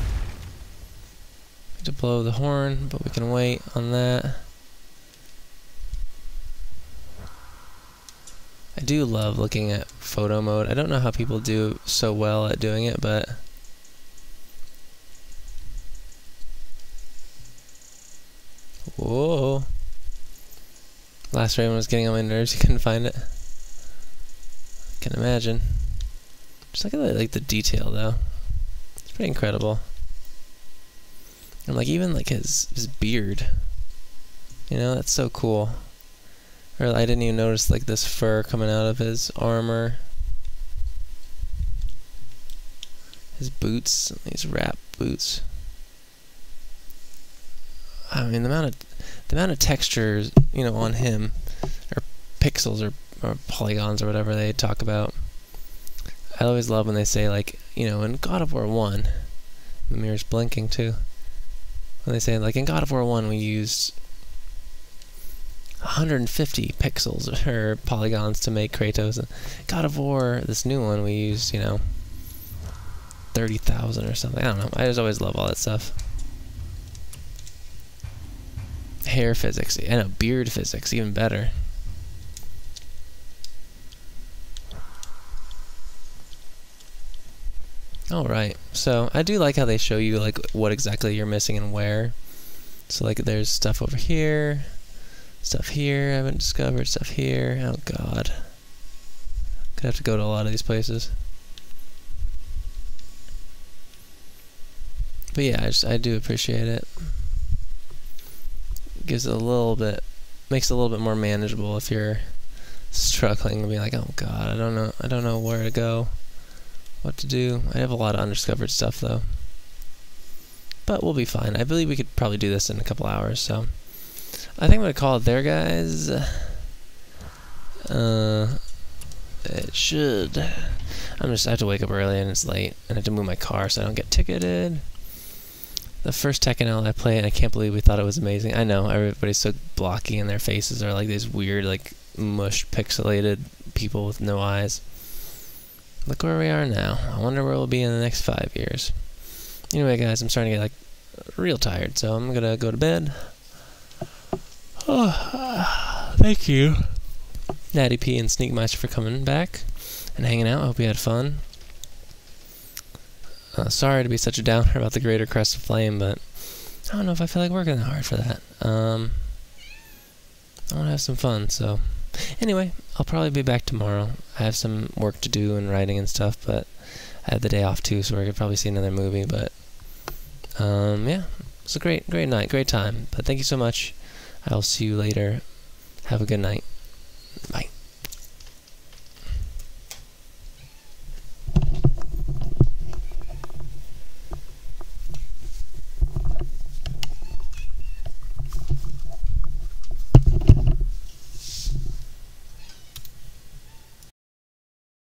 Need to blow the horn, but we can wait on that. I do love looking at photo mode. I don't know how people do so well at doing it, but whoa. Last Raven was getting on my nerves, you couldn't find it. I can imagine. Just look at like the detail though. It's pretty incredible. And like even like his beard. You know, that's so cool. Or I didn't even notice like this fur coming out of his armor. His boots, these wrap boots. I mean the amount of textures, you know, on him, or pixels or polygons or whatever they talk about. I always love when they say like, you know, in God of War 1, the mirror's blinking too. When they say like in God of War 1 we used 150 pixels or polygons to make Kratos. And God of War, this new one, we used, you know, 30,000 or something. I don't know. I just always love all that stuff. Hair physics. I know, beard physics, even better. Alright, so I do like how they show you like what exactly you're missing and where. So like there's stuff over here. Stuff here I haven't discovered, stuff here. Oh god. Could have to go to a lot of these places. But yeah, I do appreciate it. Gives it a little bit, makes it a little bit more manageable if you're struggling and be like, oh god, I don't know where to go, what to do. I have a lot of undiscovered stuff though. But we'll be fine. I believe we could probably do this in a couple hours, so I think I'm gonna call it there, guys. It should. I have to wake up early and it's late, and I have to move my car so I don't get ticketed. The first Tekken L I played, I can't believe we thought it was amazing. I know everybody's so blocky, and their faces are like these weird, like mushed, pixelated people with no eyes. Look where we are now. I wonder where we'll be in the next 5 years. Anyway, guys, I'm starting to get like real tired, so I'm gonna go to bed. Oh, thank you, Natty P and Sneakmeister, for coming back and hanging out. I hope you had fun. Sorry to be such a downer about the Greater Crest of Flame, but I don't know if I feel like working that hard for that. I want to have some fun, so anyway, I'll probably be back tomorrow. I have some work to do and writing and stuff, but I have the day off too, so I could probably see another movie, but yeah, it's a great night, great time. But thank you so much. I'll see you later. Have a good night.